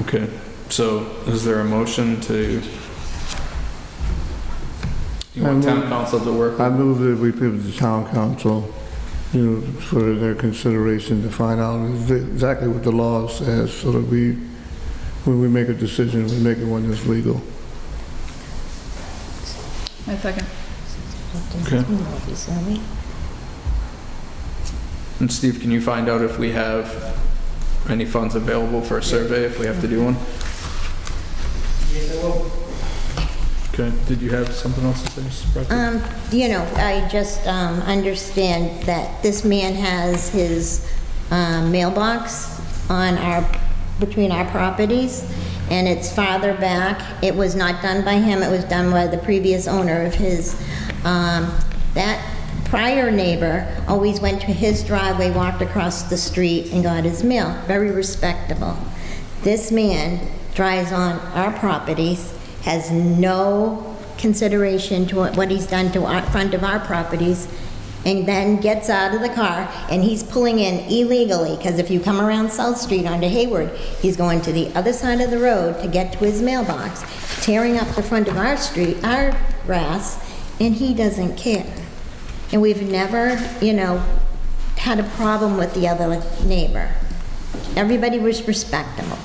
Okay, so is there a motion to, you want town council to work? I move that we give the town council, for their consideration to find out exactly what the law says, so that when we make a decision, we make it one that's legal. A second. Okay. And Steve, can you find out if we have any funds available for a survey if we have to do one? Yes, I will. Okay, did you have something else to say, Mrs. Preston? I just understand that this man has his mailbox between our properties, and it's farther back. It was not done by him, it was done by the previous owner of his. That prior neighbor always went to his driveway, walked across the street, and got his mail. Very respectable. This man drives on our properties, has no consideration to what he's done to our front of our properties, and then gets out of the car, and he's pulling in illegally, because if you come around South Street onto Hayward, he's going to the other side of the road to get to his mailbox, tearing up the front of our street, our grass, and he doesn't care. And we've never, had a problem with the other neighbor. Everybody was respectable.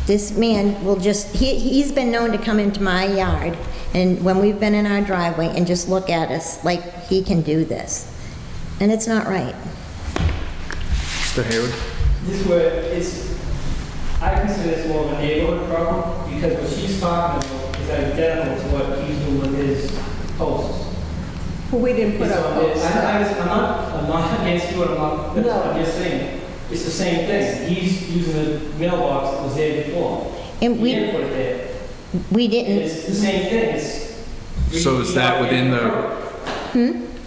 This man will he's been known to come into my yard, and when we've been in our driveway, and just look at us like he can do this. And it's not right. Mr. Hayward? This is where I consider this more of a neighborhood problem, because what she's talking about is identical to what he's doing with his posts. Well, we didn't put It's up on this. posts. I'm not against you, I'm just saying, it's the same thing. He's using the mailbox that was there before. And He didn't put it there. we And didn't, it's the same thing, So is that within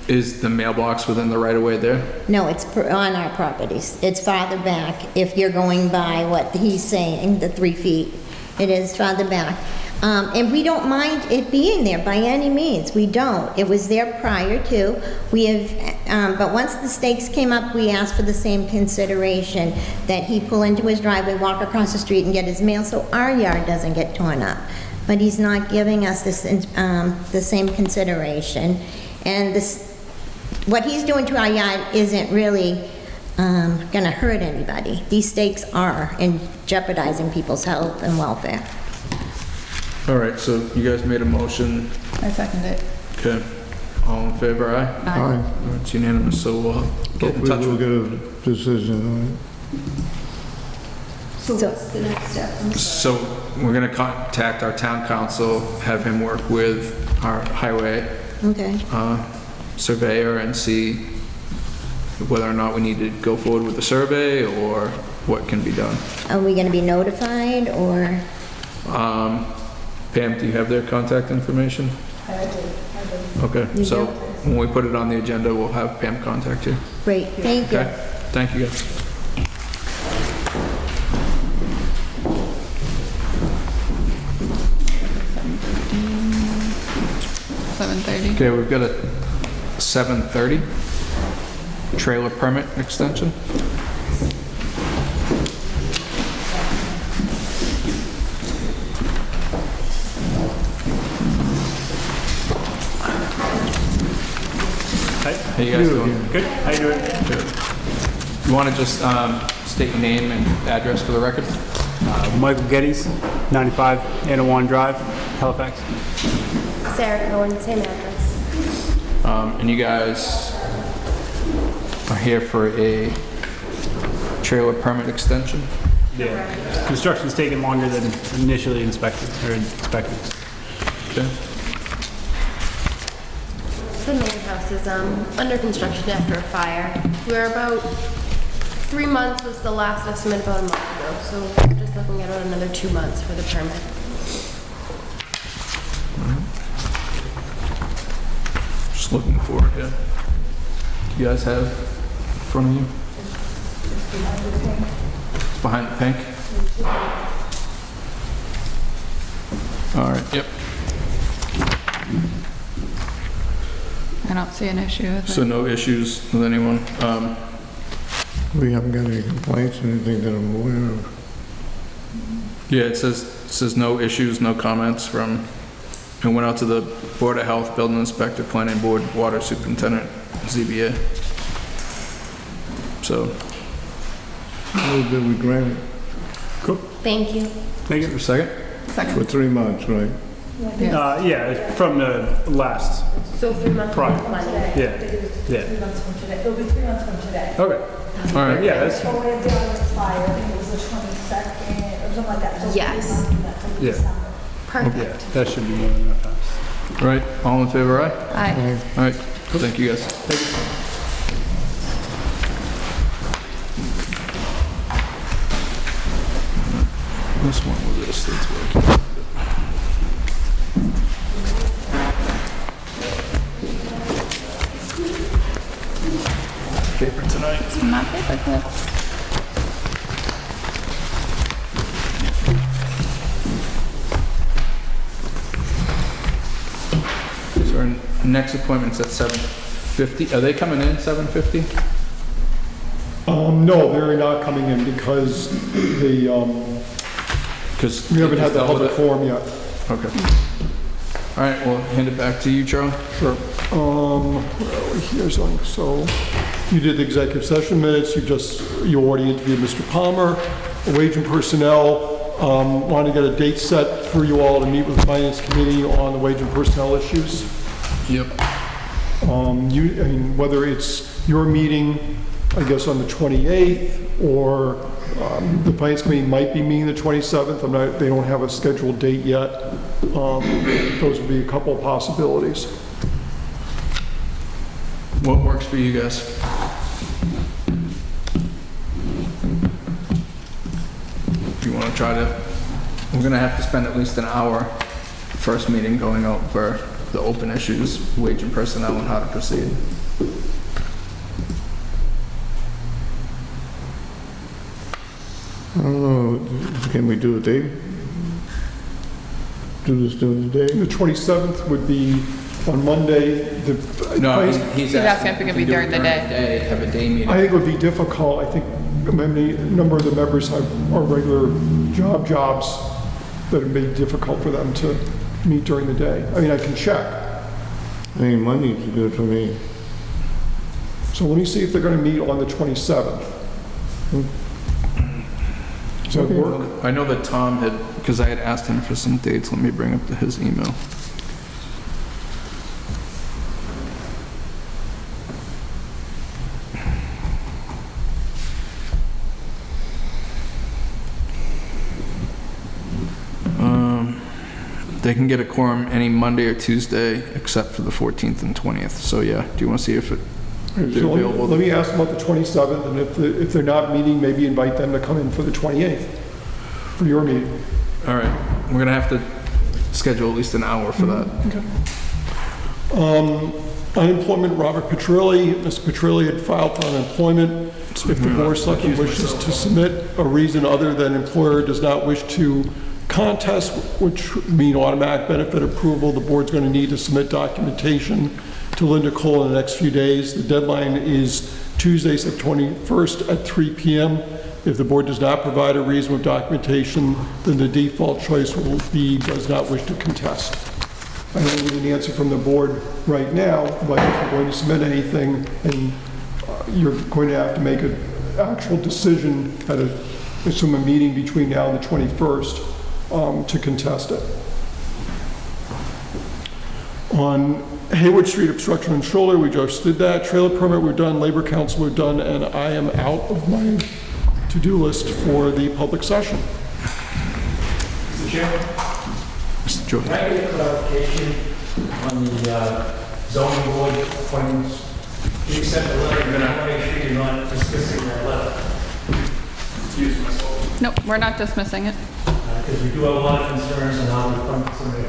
is the mailbox within the right of way there? no, it's on our properties. It's farther back, if you're going by what he's saying, the 3 feet. It is farther back. And we don't mind it being there by any means. We don't. It was there prior to. We have, but once the stakes came up, we asked for the same consideration, that he pull into his driveway, walk across the street, and get his mail, so our yard doesn't get torn up. But he's not giving us this, the same consideration. And what he's doing to our yard isn't really going to hurt anybody. These stakes are jeopardizing people's health and welfare. All right, so you guys made a motion. I second it. Okay. All in favor, aye? Aye. All right, it's unanimous, so we'll get in touch We'll with get a decision on it. So what's the next step? I'm sorry. So we're gonna contact our town council, have him work with our highway Okay. surveyor and see whether or not we need to go forward with the survey or what can be done. Are we going to be notified, or? Pam, do you have their contact information? I do. Okay, You so do? when we put it on the agenda, we'll have Pam contact you. Great, thank you. Okay, thank you guys. $7:30. Okay, we've got a 7:30 trailer permit extension. How you guys doing? Good, how you doing? Good. You want to just state your name and address for the record? Michael Geddes, 95 Anawan Drive, Halifax. Sarah Cohen, same address. And you guys are here for a trailer permit extension? Yeah. Construction's taking longer than initially expected. Okay. The main house is under construction after a fire. We're about 3 months was the last estimate about a month ago, so we're just looking at about another 2 months for the permit. Just looking for it, yeah. You guys have front of you? It's behind the pink? All right, yep. I don't see an issue with So it. no issues with anyone? We haven't got any complaints, anything that I'm aware of. Yeah, it says no issues, no comments from, it went out to the Board of Health, Building Inspector, Planning Board, Water Superintendent, ZBA. So, Move that we grant it Thank you. Thank for you. a second? for Second. 3 months, right? Yeah, from the last, So 3 months Right. from Monday. yeah, yeah. 3 months from today. It'll be 3 months from today. Okay, All right. yeah, that's, So we're down to expire, I think it was the 22nd or something like that. So 3 Yes. months from that till Yeah. December. Perfect. yeah, that should be more than enough time. All right, all in favor, aye? Aye. All right, thank you guys. This one with this, that's working. Paper tonight. Not paperclip. So our next appointment's at 7:50. Are they coming in 7:50? No, they're not coming in because they, Because we haven't had the public forum yet. Okay. All right, we'll hand it back to you, Charlie. Sure. Where are we here? So you did the executive session minutes, you already interviewed Mr. Palmer. Wage and personnel, want to get a date set for you all to meet with the finance committee on the wage and personnel issues. Yep. Whether it's your meeting, I guess, on the 28th, or the finance committee might be meeting the 27th. They don't have a scheduled date yet. Those would be a couple of possibilities. What works for you guys? If you want to try to, we're going to have to spend at least an hour first meeting going over the open issues, wage and personnel, and how to proceed. I don't know, can we do a date? Do this during the day? The 27th would be on Monday. No, he's asking if it can be during the day. Have a day meeting. I think it would be difficult. I think a number of the members are regular jobs that it may be difficult for them to meet during the day. I can check. I think Monday's good for me. So let me see if they're going to meet on the 27th. Does that work? I know that Tom had, because I had asked him for some dates. Let me bring up his email. They can get a quorum any Monday or Tuesday except for the 14th and 20th. So yeah, do you want to see if they're available? Let me ask them about the 27th, and if they're not meeting, maybe invite them to come in for the 28th, for your meeting. All right, we're gonna have to schedule at least an hour for that. Okay. Unemployment, Robert Petrilli. Mr. Petrilli had filed for unemployment. If the board of selectmen wishes to submit a reason other than employer does not wish to contest, which would mean automatic benefit approval, the board's going to need to submit documentation to Linda Cole in the next few days. The deadline is Tuesday, September 21st at 3 p.m. If the board does not provide a reason with documentation, then the default choice will be does not wish to contest. I don't need an answer from the board right now, but if you're going to submit anything, and you're going to have to make an actual decision at assume a meeting between now and the 21st to contest it. On Hayward Street obstruction and shoulder, we just did that. Trailer permit, we're done. Labor council, we're done. And I am out of my to-do list for the public session. Mr. Chairman? Mr. Jordan. Can I get a clarification on the zoning board appointments? You sent a letter, and I want to make sure you're not dismissing that letter. Excuse myself. Nope, we're not dismissing it. Because we do have a lot of concerns on how we appoint somebody.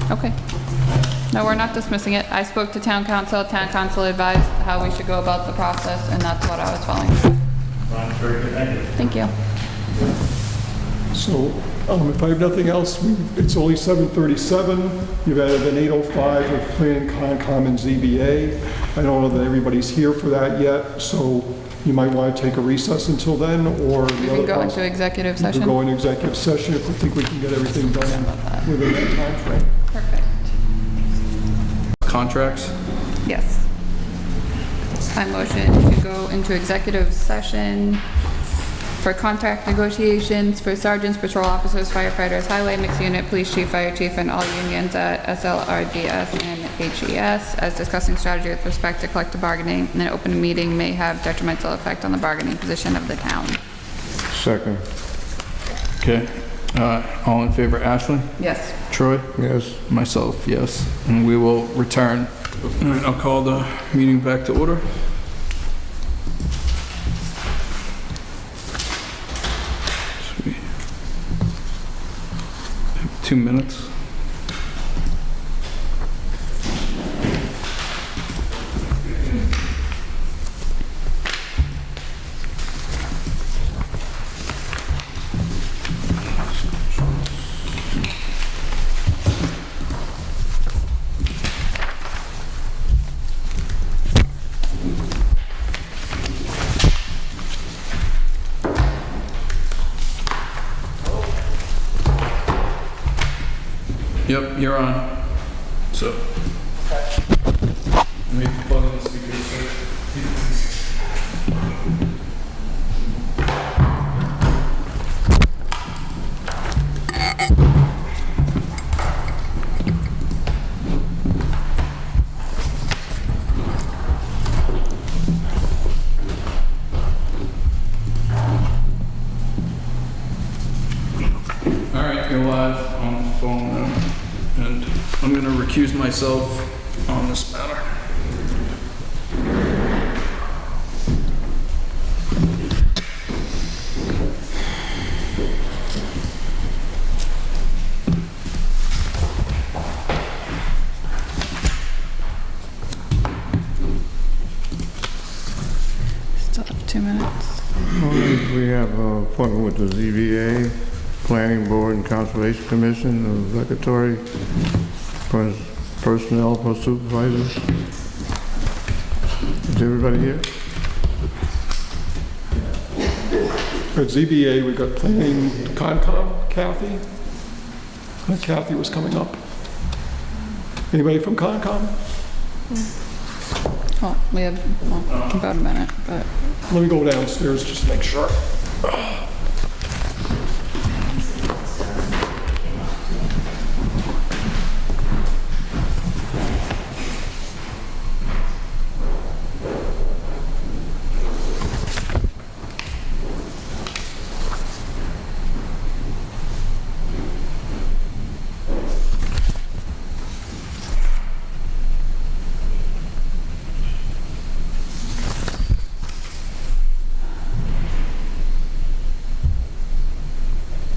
Okay. No, we're not dismissing it. I spoke to town council. Town council advised how we should go about the process, and that's what I was following. Very good, thank you. Thank you. So, if I have nothing else, it's only 7:37. You've added an 8:05 of Planning, Concom, and ZBA. I don't know that everybody's here for that yet, so you might want to take a recess until then, or... We can go into executive We session. can go into executive session if we think we can get everything done within that time frame. Perfect. Contracts? Yes. I motion to go into executive session for contract negotiations for sergeants, patrol officers, firefighters, highway mixed unit, police chief, fire chief, and all unions at SLRDS and HES, as discussing strategy with respect to collective bargaining. An open meeting may have detrimental effect on the bargaining position of the town. Second. Okay. All in favor, Ashley? Yes. Troy? Yes. Myself, yes. And we will return. All right, I'll call the meeting back to order. Sweet. 2 minutes. Yep, you're on. So. Maybe plug in the speakers. All right, you're live on the phone now. And I'm going to recuse myself on this matter. Still have 2 minutes. We have an appointment with the ZBA, Planning Board, and Conservation Commission, the regulatory personnel for supervisors. Is everybody here? At ZBA, we've got Planning, Concom, Kathy. I think Kathy was coming up. Anybody from Concom? Well, we have about a minute, but Let me go downstairs just to make sure.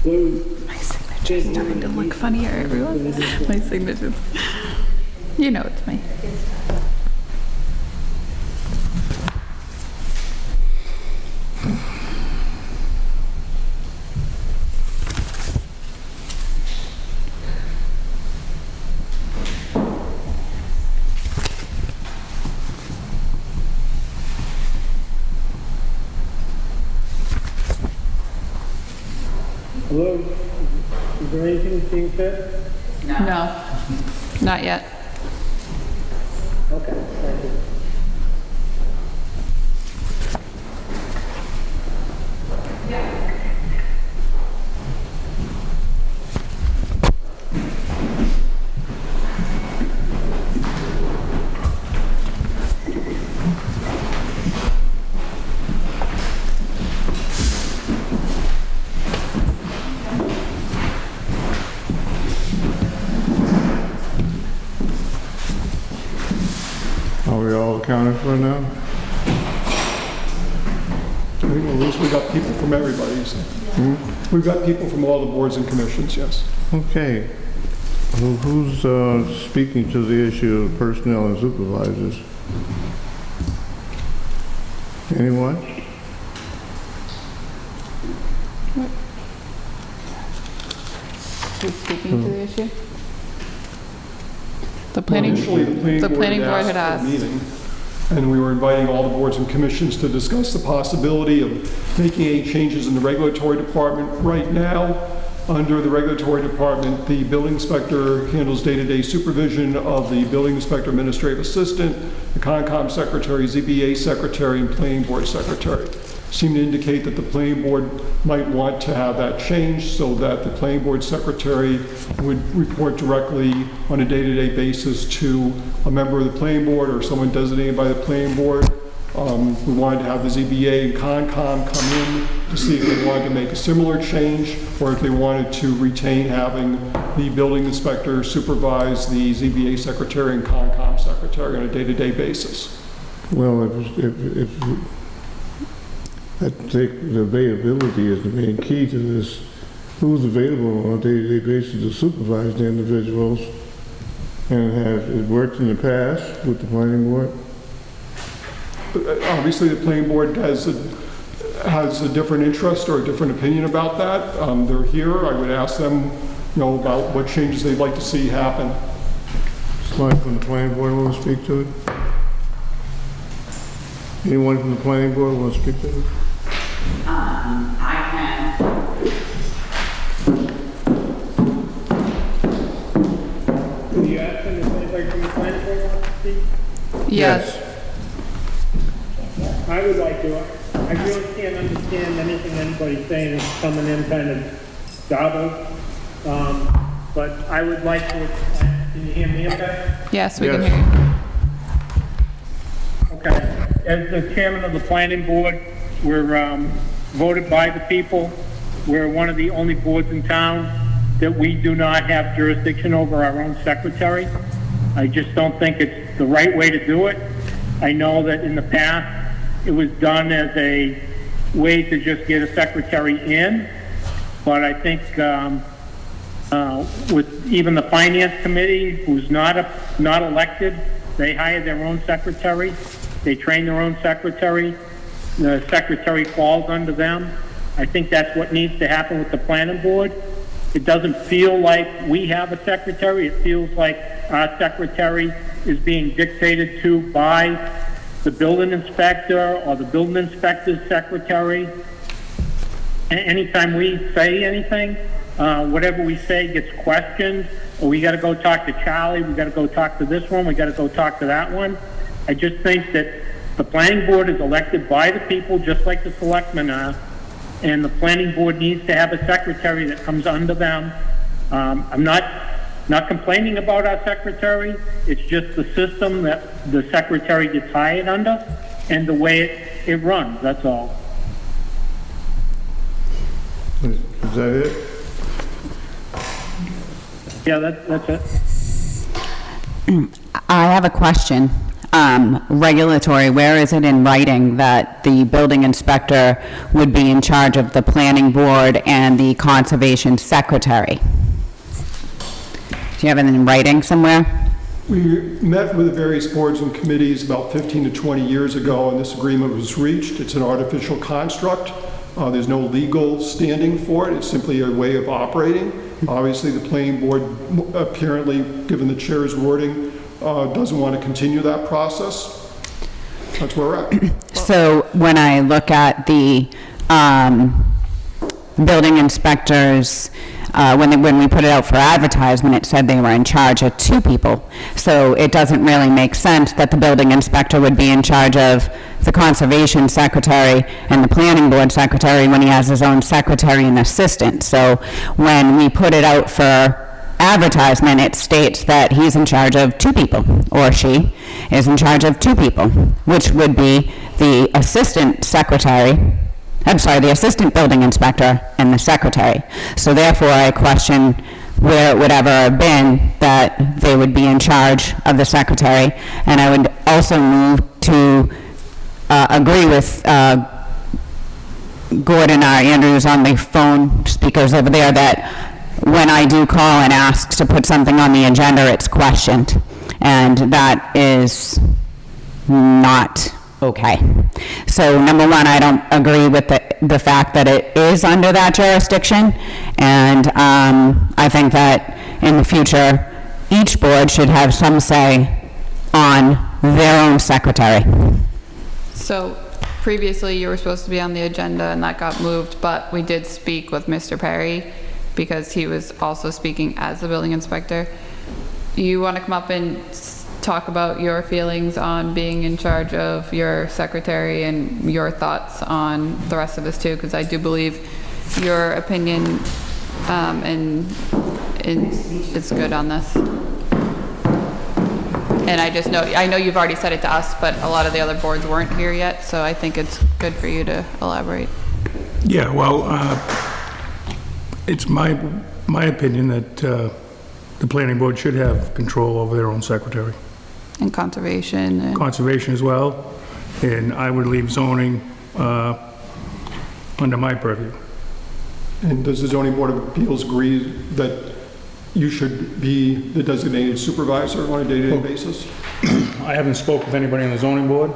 my signature's starting to look funnier, everyone. My signature's... You know it's me. Hello, is there anything being said? No, not yet. Okay, thank you. Are we all accounted for now? At least we got people from everybody. So. We've got people from all the boards and commissions, yes. Okay. Who's speaking to the issue of personnel and supervisors? Anyone? Who's speaking to the issue? The planning, Initially, the planning board had for a asked. meeting, and we were inviting all the boards and commissions to discuss the possibility of making any changes in the regulatory department. Right now, under the regulatory department, the building inspector handles day-to-day supervision of the building inspector administrative assistant, the Concom secretary, ZBA secretary, and planning board secretary. Seem to indicate that the planning board might want to have that changed so that the planning board secretary would report directly on a day-to-day basis to a member of the planning board or someone designated by the planning board. We wanted to have the ZBA and Concom come in to see if they wanted to make a similar change or if they wanted to retain having the building inspector supervise the ZBA secretary and Concom secretary on a day-to-day basis. Well, if I think the availability is the main key to this. Who's available on a day-to-day basis to supervise the individuals? And has it worked in the past with the planning board? Obviously, the planning board has a different interest or a different opinion about that. They're here. I would ask them, about what changes they'd like to see happen. Somebody from the planning board want to speak to it? Anyone from the planning board want to speak to it? I can. Can you ask them if anybody from the planning board wants to speak? Yes. I would like to. I really can't understand anything anybody's saying. It's coming in kind of garbled. But I would like to. Can you hear me okay? Yes, we can hear you. Okay. As the chairman of the planning board, we're voted by the people. We're one of the only boards in town that we do not have jurisdiction over our own secretary. I just don't think it's the right way to do it. I know that in the past, it was done as a way to just get a secretary in, but I think with even the finance committee, who's not elected, they hire their own secretary, they train their own secretary, the secretary falls under them. I think that's what needs to happen with the planning board. It doesn't feel like we have a secretary, it feels like our secretary is being dictated to by the building inspector or the building inspector's secretary. Anytime we say anything, whatever we say gets questioned, or we got to go talk to Charlie, we got to go talk to this one, we got to go talk to that one. I just think that the planning board is elected by the people, just like the selectmen are, and the planning board needs to have a secretary that comes under them. I'm not complaining about our secretary. It's just the system that the secretary gets hired under and the way it runs, that's all. Is that it? Yeah, that's it. I have a question. Regulatory, where is it in writing that the building inspector would be in charge of the planning board and the conservation secretary? Do you have it in writing somewhere? We met with the various boards and committees about 15 to 20 years ago, and this agreement was reached. It's an artificial construct. There's no legal standing for it. It's simply a way of operating. Obviously, the planning board, apparently, given the chair's wording, doesn't want to continue that process. That's where we're at. So when I look at the building inspectors, when we put it out for advertisement, it said they were in charge of 2 people. So it doesn't really make sense that the building inspector would be in charge of the conservation secretary and the planning board secretary when he has his own secretary and assistant. So when we put it out for advertisement, it states that he's in charge of 2 people, or she is in charge of 2 people, which would be the assistant secretary, the assistant building inspector and the secretary. So therefore, I question where it would ever have been that they would be in charge of the secretary. And I would also move to agree with Gordon Andrews on the phone speakers over there that when I do call and ask to put something on the agenda, it's questioned. And that is not okay. So number one, I don't agree with the fact that it is under that jurisdiction. And I think that in the future, each board should have some say on their own secretary. So previously you were supposed to be on the agenda and that got moved, but we did speak with Mr. Perry because he was also speaking as the building inspector. You want to come up and talk about your feelings on being in charge of your secretary and your thoughts on the rest of this too, because I do believe your opinion and it's good on this. And I know you've already said it to us, but a lot of the other boards weren't here yet, so I think it's good for you to elaborate. Yeah, well, it's my opinion that the planning board should have control over their own secretary. And conservation. And Conservation as well, and I would leave zoning under my purview. And does the zoning board of appeals agree that you should be the designated supervisor on a day-to-day basis? I haven't spoke with anybody on the zoning board,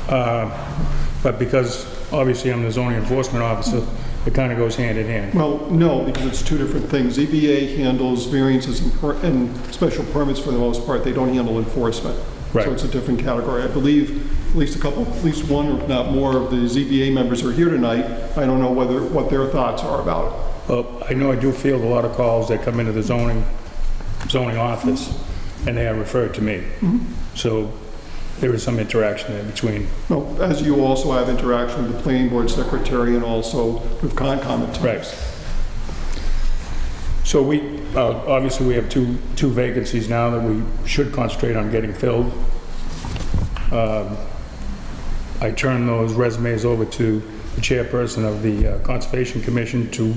but because obviously I'm the zoning enforcement officer, it kind of goes hand in hand. Well, no, because it's two different things. ZBA handles variances and special permits for the most part. They don't handle enforcement. Right. So it's a different category. I believe at least one, or if not more, of the ZBA members are here tonight. I don't know what their thoughts are about it. Well, I know I do field a lot of calls that come into the zoning office, and they are referred to me. Mm-hmm. So there is some interaction there between. Well, as you also have interaction with the planning board secretary and also with Concom at times. Right. So we, obviously we have two vacancies now that we should concentrate on getting filled. I turned those resumes over to the chairperson of the Conservation Commission to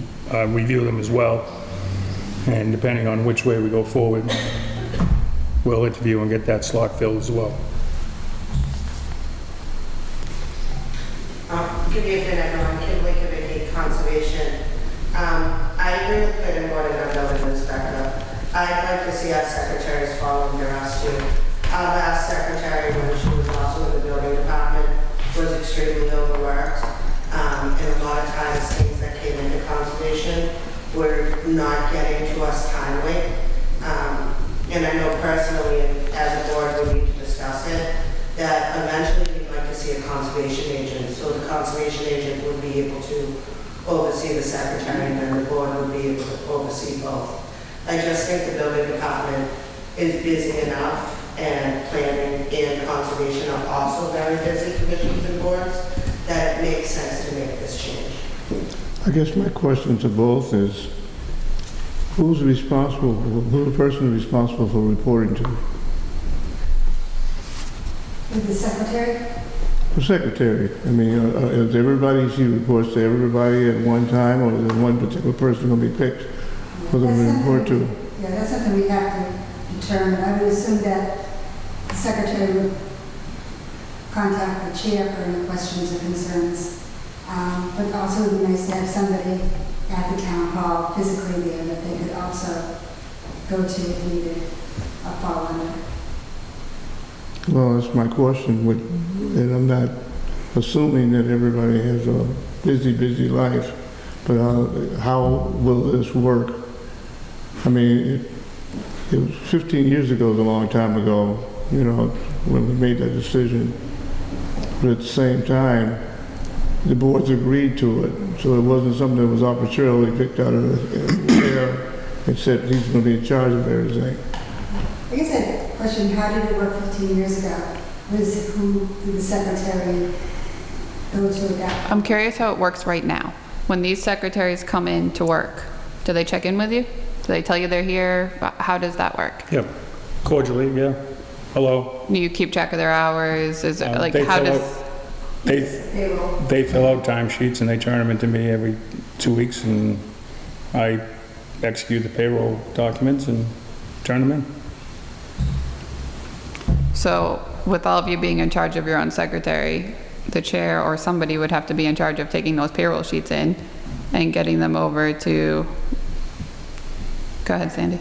review them as well. And depending on which way we go forward, we'll interview and get that slot filled as well. Good evening, everyone. Kim Lincoln, Conservation. I agree with planning board and our building inspector. I'd like to see our secretaries following their us too. Our last secretary, when she was also in the building department, was extremely overworked. And a lot of times things that came into conservation were not getting to us timely. And I know personally, as a board, we need to discuss it, that eventually we'd like to see a conservation agent. So the conservation agent would be able to oversee the secretary, and then the board would be able to oversee both. I just think the building department is busy enough, and planning and conservation are also very busy commissions and boards, that it makes sense to make this change. I guess my question to both is, who's the person responsible for reporting to? With the secretary? The secretary. I mean, is everybody, she reports to everybody at one time, or is there one particular person going to be picked for them to report to? Yeah, that's something we have to determine. I would assume that the secretary would contact the chair for any questions or concerns. But also it would be nice to have somebody at the town hall physically there that they could also go to if needed or fall under. Well, that's my question, and I'm not assuming that everybody has a busy life, but how will this work? I mean, it was 15 years ago, is a long time ago, you know, when we made that decision. But at the same time, the boards agreed to it, so it wasn't something that was arbitrarily picked out of the air and said he's going to be in charge of everything. I guess I had a question, how did it work 15 years ago? Who did the secretary go to adapt? I'm curious how it works right now. When these secretaries come in to work, do they check in with you? Do they tell you they're here? How does that work? Yeah, cordially, yeah. Hello. You keep track of their hours? Is it like, how does... They fill out timesheets and they turn them into me every 2 weeks, and I execute the payroll documents and turn them in. So with all of you being in charge of your own secretary, the chair or somebody would have to be in charge of taking those payroll sheets in and getting them over to Go ahead, Sandy.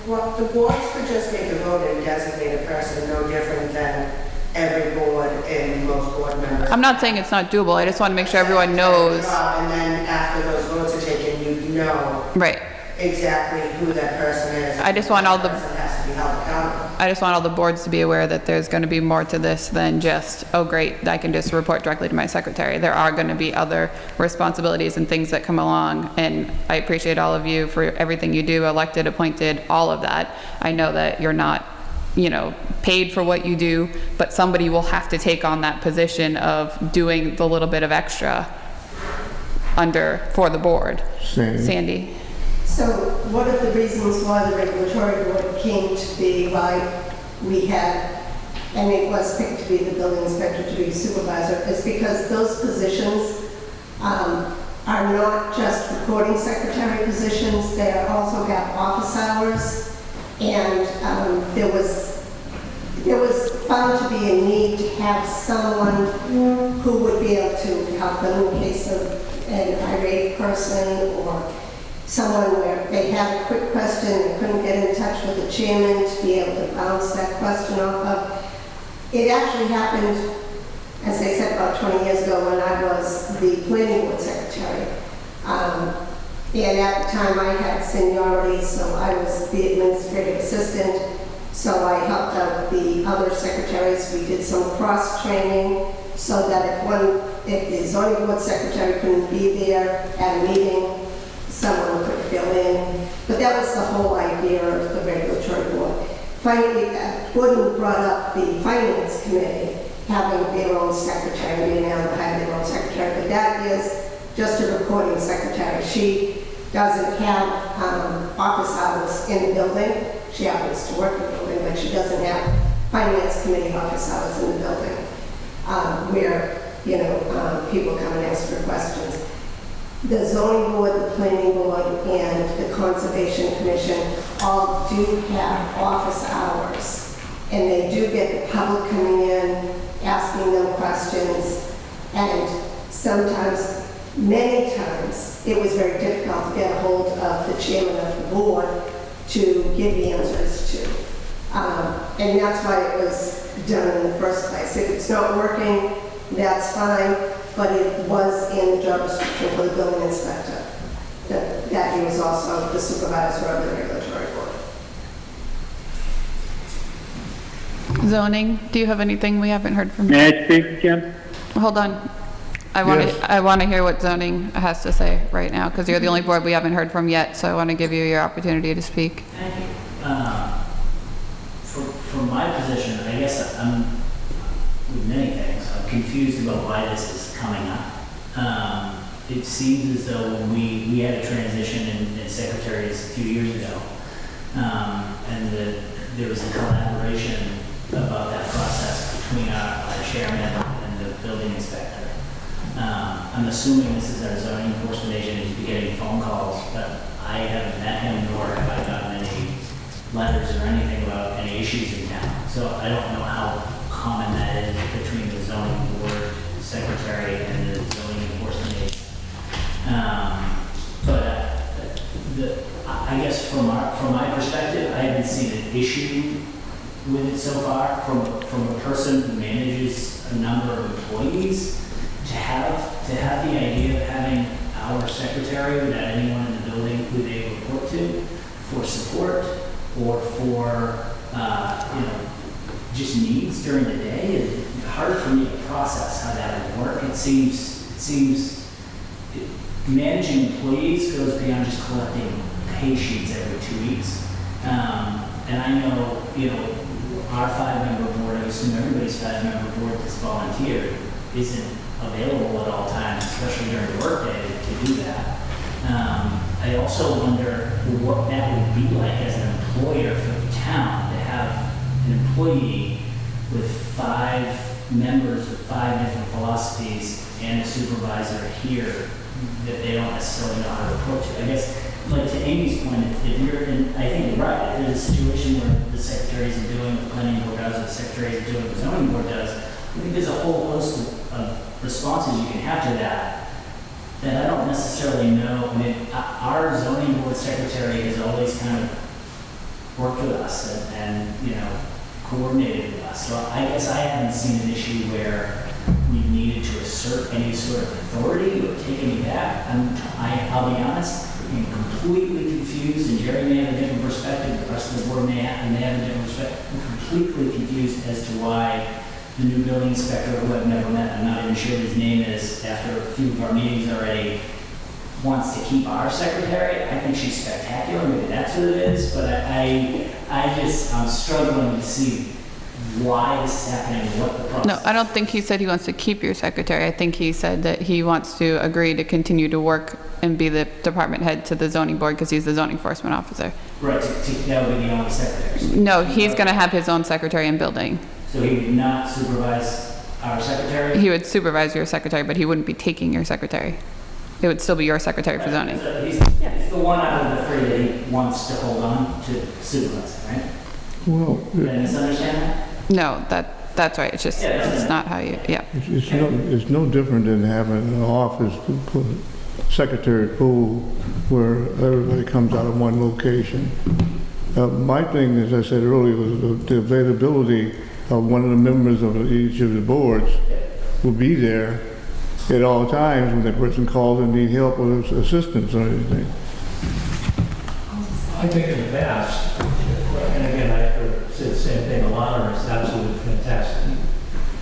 Well, the boards could just make a vote and designate a person, no different than every board and most board members. I'm not saying it's not doable, I just want to make sure everyone knows. And then after those votes are taken, you know Right. exactly who that person is. I just want all the- That person has to be held accountable. I just want all the boards to be aware that there's going to be more to this than just, oh great, I can just report directly to my secretary. There are going to be other responsibilities and things that come along, and I appreciate all of you for everything you do, elected, appointed, all of that. I know that you're not, you know, paid for what you do, but somebody will have to take on that position of doing the little bit of extra for the board. Sandy. So one of the reasons why the regulatory board came to be, why we had, and it was picked to be the building inspector to be supervisor, is because those positions are not just recording secretary positions, they also have office hours, and there was found to be a need to have someone who would be able to help them in case of an irate person or someone where they had a quick question, they couldn't get in touch with the chairman to be able to bounce that question off of. It actually happened, as they said, about 20 years ago when I was the planning board secretary. And at the time I had seniority, so I was the administrative assistant. So I helped out the other secretaries. We did some cross-training so that if the zoning board secretary couldn't be there at a meeting, someone could fill in. But that was the whole idea of the regulatory board. Finally, Gordon brought up the finance committee having their own secretary, being able to have their own secretary, but that is just a recording secretary. She doesn't have office hours in the building. She happens to work in the building, but she doesn't have finance committee office hours in the building where, people come and ask for questions. The zoning board, the planning board, and the conservation commission all do have office hours. And they do get the public coming in, asking them questions. And sometimes, many times, it was very difficult to get a hold of the chairman of the board to give answers to. And that's why it was done in the first place. If it's not working, that's fine, but it was in the job description for the building inspector, that he was also the supervisor of the regulatory board. Zoning, do you have anything we haven't heard from you? May I speak again? Hold on. I want to hear what zoning has to say right now, because you're the only board we haven't heard from yet, so I want to give you your opportunity to speak. Thank you. From my position, I guess I'm, with many things, I'm confused about why this is coming up. It seems as though when we had a transition in secretaries a few years ago, and there was a collaboration about that process between our chairman and the building inspector. I'm assuming this is our zoning enforcement agent, he's been getting phone calls, but I haven't met him, nor have I gotten any letters or anything about any issues in town. So I don't know how common that is between the zoning board secretary and the zoning enforcement agent. I guess from my perspective, I haven't seen an issue with it so far from a person who manages a number of employees. To have the idea of having our secretary without anyone in the building who they report to for support or for just needs during the day is hard for me to process how that would work. It seems managing employees goes beyond just collecting pay sheets every 2 weeks. And I know our 5-member board, I assume everybody's 5-member board that's volunteered isn't available at all times, especially during the workday, to do that. I also wonder what that would be like as an employer for the town to have an employee with 5 members with 5 different philosophies and a supervisor here that they don't necessarily know how to report to. I guess, like to Amy's point, if you're in, I think you're right, if there's a situation where the secretary isn't doing what the planning board does, or the secretary isn't doing what the zoning board does, I think there's a whole host of responses you can have to that. that I don't necessarily know. I mean, our zoning board secretary has always kind of worked with us and you know, coordinated with us. So I guess I haven't seen an issue where we needed to assert any sort of authority or take any back. I'll be honest, I'm completely confused, and Jerry may have a different perspective, the rest of the board may have a different perspective. I'm completely confused as to why the new building inspector, who I've never met, I'm not even sure what his name is, after a few of our meetings already, wants to keep our secretary. I think she's spectacular, maybe that's what it is, but I'm struggling to see why this is happening, what the process. No, I don't think he said he wants to keep your secretary. I think he said that he wants to agree to continue to work and be the department head to the zoning board because he's the zoning enforcement officer. Right, that would be the only secretary. No, he's going to have his own secretary in building. So he would not supervise our secretary? He would supervise your secretary, but he wouldn't be taking your secretary. It would still be your secretary for zoning. So he's the one out of the three that he wants to hold on to supervise, right? Well, Did I misunderstand that? No, that's right. It's just, it's not how you, yeah. it's no different than having an office secretary pool where everybody comes out of one location. My thing, as I said earlier, was the availability of one of the members of each of the boards will be there at all times when the person calls and need help or assistance or anything. I think in the past, and again, I could say the same thing, Alana is absolutely fantastic.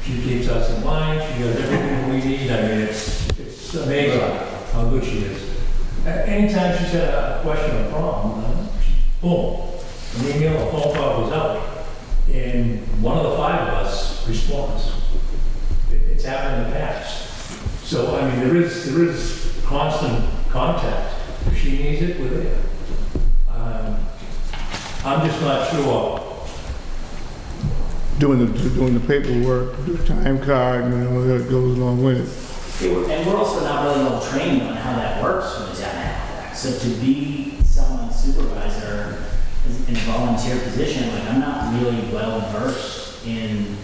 She keeps us in line, she does everything we need. I mean, it's amazing how good she is. Anytime she's had a question or problem, boom, an email or phone call goes out, and one of the five of us responds. It's happened in the past. So, I mean, there is constant contact. If she needs it, we're there. I'm just not sure. Doing the paperwork, the time card, and all that goes along with it. And we're also not really well trained on how that works when it's down in Halifax. So to be someone's supervisor in a volunteer position, like I'm not really well versed in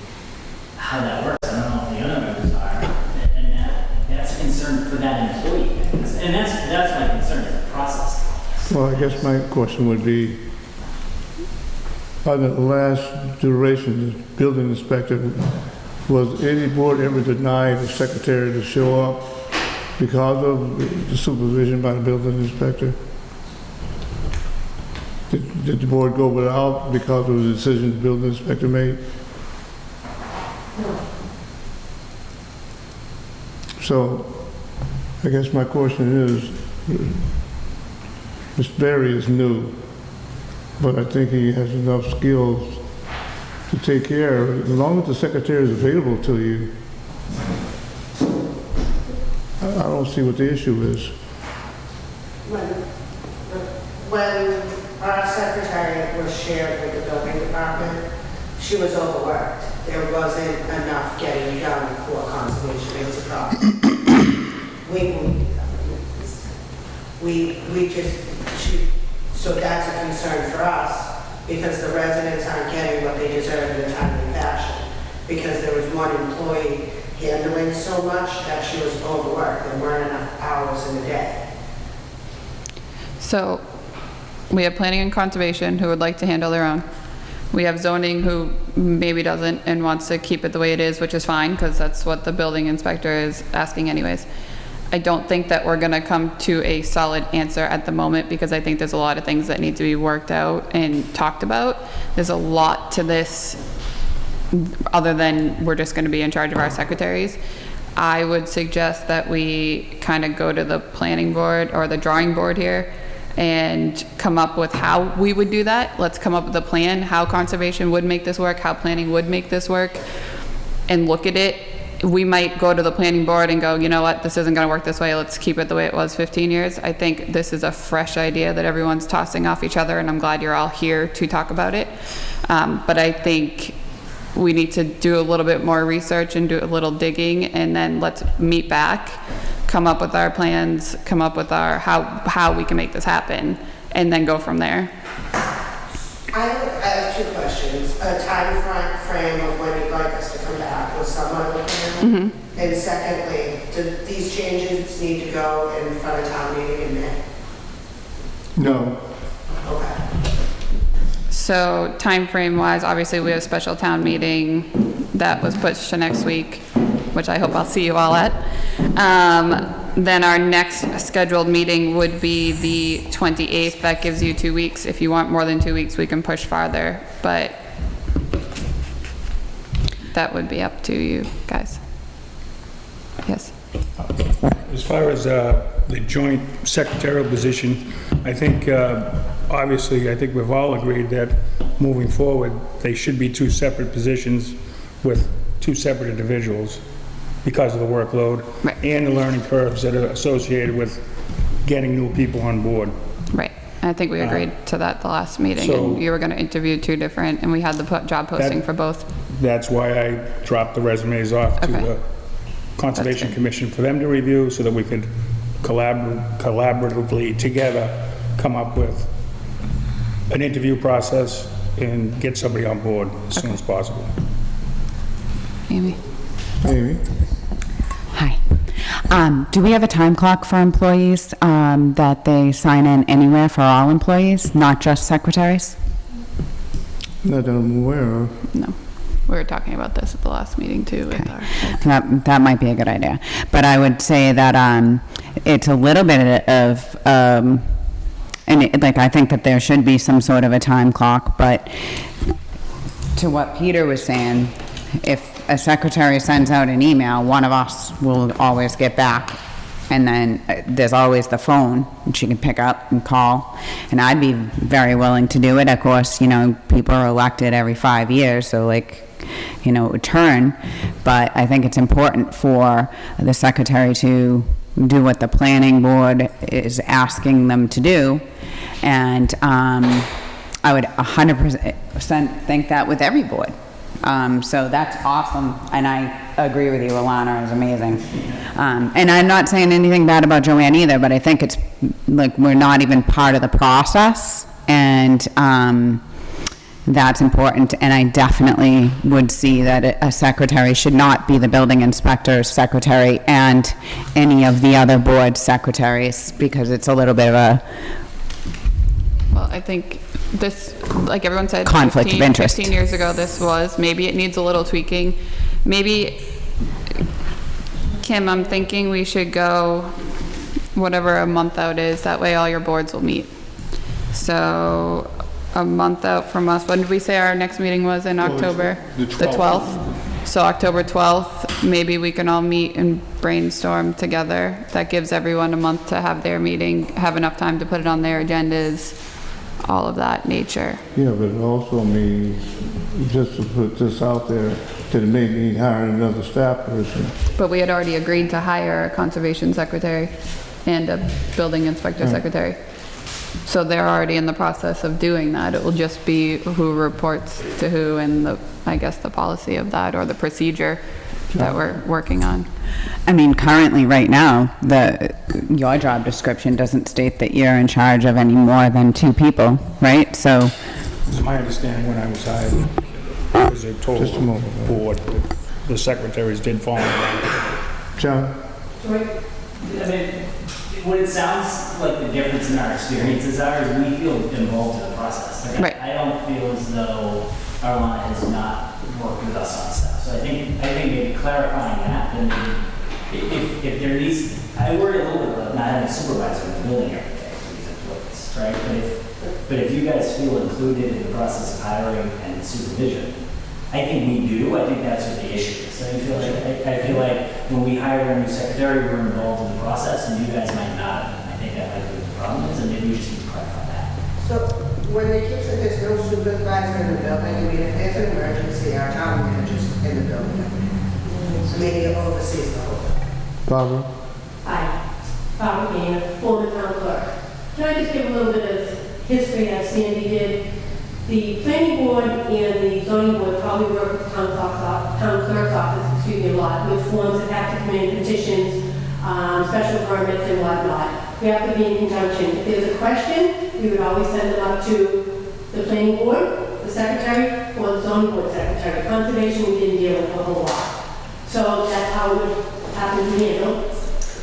how that works. I don't know if the other members are, and that's a concern for that employee. And that's my concern is the process. Well, I guess my question would be, on the last duration, the building inspector, was any board ever denied the secretary to show up because of the supervision by the building inspector? Did the board go without because of the decision the building inspector made? So, I guess my question is, Mr. Berry is new, but I think he has enough skills to take care of it. As long as the secretary is available to you, I don't see what the issue is. When our secretary was shared with the building department, she was overworked. There wasn't enough getting done for conservation. It was a problem. So that's a concern for us because the residents aren't getting what they deserve in a timely fashion. Because there was one employee handling so much that she was overworked. There weren't enough hours in the day. So we have planning and conservation who would like to handle their own. We have zoning who maybe doesn't and wants to keep it the way it is, which is fine because that's what the building inspector is asking anyways. I don't think that we're gonna come to a solid answer at the moment because I think there's a lot of things that need to be worked out and talked about. There's a lot to this other than we're just gonna be in charge of our secretaries. I would suggest that we kind of go to the planning board or the drawing board here and come up with how we would do that. Let's come up with a plan, how conservation would make this work, how planning would make this work, and look at it. We might go to the planning board and go, you know what, this isn't gonna work this way, let's keep it the way it was 15 years. I think this is a fresh idea that everyone's tossing off each other, and I'm glad you're all here to talk about it. But I think we need to do a little bit more research and do a little digging, and then let's meet back, come up with our plans, come up with our how we can make this happen, and then go from there. I have two questions. A time frame of when you'd like us to come back with some of the plan. And secondly, Do these changes need to go in front of town meeting in May? No. Okay. So timeframe wise, obviously we have a special town meeting that was pushed to next week, which I hope I'll see you all at. Then our next scheduled meeting would be the 28th. That gives you 2 weeks. If you want more than 2 weeks, we can push farther, but that would be up to you guys. Yes. As far as the joint secretarial position, I think, obviously, I think we've all agreed that moving forward, they should be 2 separate positions with 2 separate individuals because of the workload and the learning curves that are associated with getting new people on board. Right. I think we agreed to that the last meeting, and you were going to interview 2 different, and we had the job posting for both. That's why I dropped the resumes off to the Conservation Commission for them to review so that we could collaboratively together come up with an interview process and get somebody on board as soon as possible. Amy. Amy? Hi. Do we have a time clock for employees that they sign in anywhere for all employees, not just secretaries? Not that I'm aware of. No. We were talking about this at the last meeting too. With our That might be a good idea. But I would say that it's a little bit of, I think that there should be some sort of a time clock, but to what Peter was saying, if a secretary sends out an email, one of us will always get back. And then there's always the phone, and she can pick up and call. And I'd be very willing to do it. Of course, people are elected every 5 years, so it would turn. But I think it's important for the secretary to do what the planning board is asking them to do. And I would 100% think that with every board. So that's awesome, and I agree with you, Alana is amazing. And I'm not saying anything bad about Joanne either, but I think it's like we're not even part of the process, and that's important. And I definitely would see that a secretary should not be the building inspector's secretary and any of the other board secretaries, because it's a little bit of a... Well, I think this, like everyone said, conflict of interest. 15 years ago this was. Maybe it needs a little tweaking. Maybe, Kim, I'm thinking we should go whatever a month out is. That way all your boards will meet. So a month out from us. When did we say our next meeting was in October? The 12th. So October 12th, maybe we can all meet and brainstorm together. That gives everyone a month to have their meeting, have enough time to put it on their agendas, all of that nature. Yeah, but it also means, just to put this out there, that it may mean hiring another staff person. But we had already agreed to hire a conservation secretary and a building inspector secretary. So they're already in the process of doing that. It will just be who reports to who and I guess the policy of that or the procedure that we're working on. I mean, currently, right now, your job description doesn't state that you're in charge of any more than 2 people, right? So, It's my understanding when I was hired, it was a total board. The secretaries did fall in line. John? I mean, what it sounds like the difference in our experiences are is we feel involved in the process. Like, I don't feel as though Arlana has not worked with us on stuff. So I think maybe clarifying that, and if there needs, I worry a little bit about not having a supervisor in the building every day for these employees, right? But if you guys feel included in the process of hiring and supervision, I think we do. I think that's what the issue is. I feel like when we hire a new secretary, we're involved in the process, and you guys might not. I think that might be what the problem is, and maybe we just need to clarify that. So when they keep saying there's no supervisor in the building, I mean, if there's an emergency, our town manager's in the building. So maybe it oversees the whole thing. Barbara? Hi, Barbara Gainer, former town clerk. Can I just give a little bit of history as Sandy did? The planning board and the zoning board probably work with the town clerk's office, a lot, with forms that have to come in, petitions, special permits and whatnot. We have to be in conjunction. If there's a question, we would always send them up to the planning board, the secretary, or the zoning board secretary. Conservation, we didn't deal with a whole lot. So that's how it would happen to handle.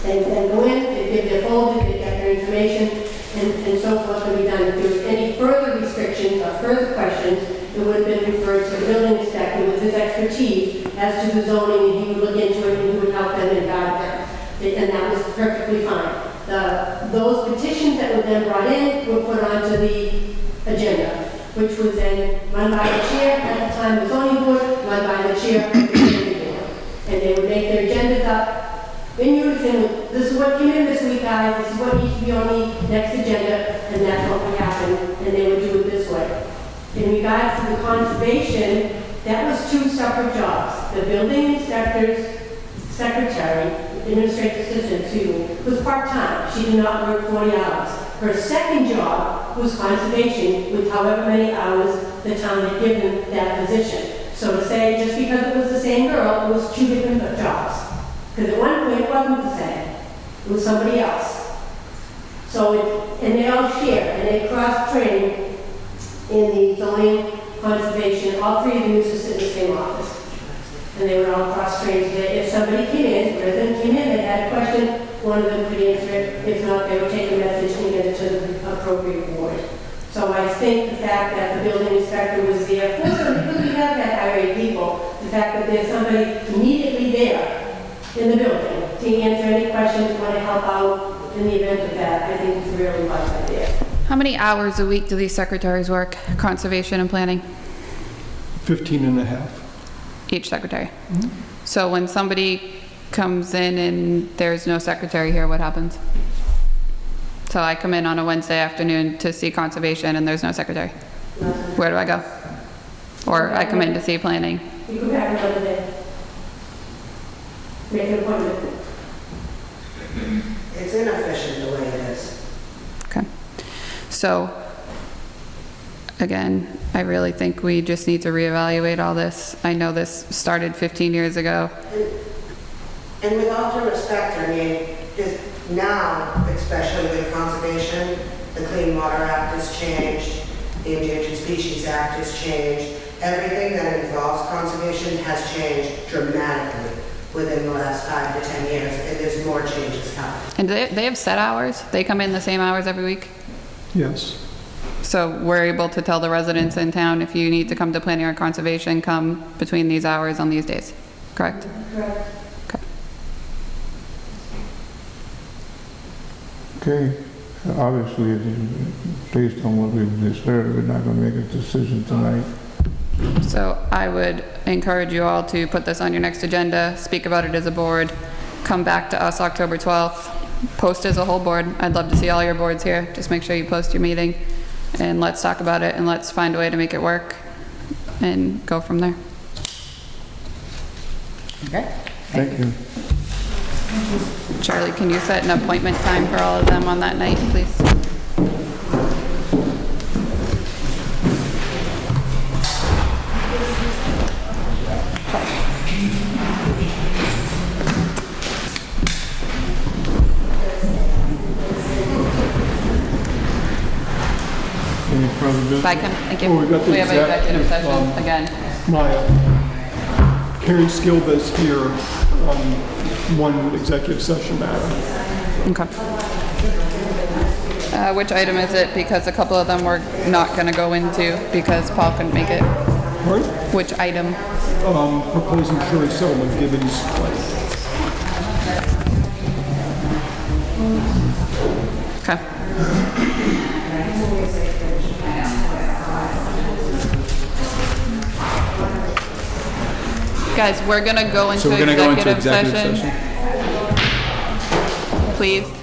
And then go in, they give their folder, they get their information, and so forth can be done. If there was any further restrictions or further questions, it would have been referred to the building inspector with his expertise as to the zoning, and he would look into it and he would help them and guide them. And that was perfectly fine. Those petitions that were then brought in were put onto the agenda, which was then run by the chair at the time, the zoning board, run by the chair of the building board. And they would make their agendas up in unison with, this is what came in this week, guys, this is what needs to be on the next agenda, and that's what would happen, and they would do it this way. In regards to the conservation, that was two separate jobs. The building inspector's secretary, administrative assistant, excuse me, was part-time. She did not work 40 hours. Her second job was conservation, with however many hours the town had given that position. So to say, just because it was the same girl, it was two different jobs. Because at one point, it wasn't the same. It was somebody else. So, and they all share, and they cross-train in the zoning, conservation. All three of them used to sit in the same office. And they would all cross-train. So that if somebody came in, a resident came in, they had a question, one of them could answer it. If not, they would take a message and get it to the appropriate board. So I think the fact that the building inspector was there, because we have that irate people, the fact that there's somebody immediately there in the building to answer any questions, want to help out in the event of that, I think it's a really wise idea. How many hours a week do these secretaries work, conservation and planning? 15 and a half. Each secretary? So when somebody comes in and there's no secretary here, what happens? So I come in on a Wednesday afternoon to see conservation and there's no secretary. Where do I go? Or I come in to see planning. You go back another day. Make an appointment. It's inefficient the way it is. Okay. So, again, I really think we just need to reevaluate all this. I know this started 15 years ago. And with all due respect, I mean, now, especially with conservation, the Clean Water Act has changed, the Endangered Species Act has changed. Everything that involves conservation has changed dramatically within the last 5 to 10 years, and there's more changes coming. And they have set hours? They come in the same hours every week? Yes. So we're able to tell the residents in town, if you need to come to planning or conservation, come between these hours on these days, correct? Correct. Okay, obviously, based on what we've just heard, we're not gonna make a decision tonight. So I would encourage you all to put this on your next agenda, speak about it as a board, come back to us October 12th, post as a whole board. I'd love to see all your boards here. Just make sure you post your meeting and let's talk about it and let's find a way to make it work and go from there. Okay. Thank you. Charlie, can you set an appointment time for all of them on that night, please? Any further business? Bye, Kim. Thank you. Oh, we got the have an executive executive, session again. Maya, Carrie Skilva's here on one executive session matter. Okay. Which item is it? Because a couple of them we're not going to go into because Paul couldn't make it. Pardon? Which item? Proposed insurance settlement, Gibbons claim. Okay. Guys, we're going to go into So we're going to go into executive executive session. Please.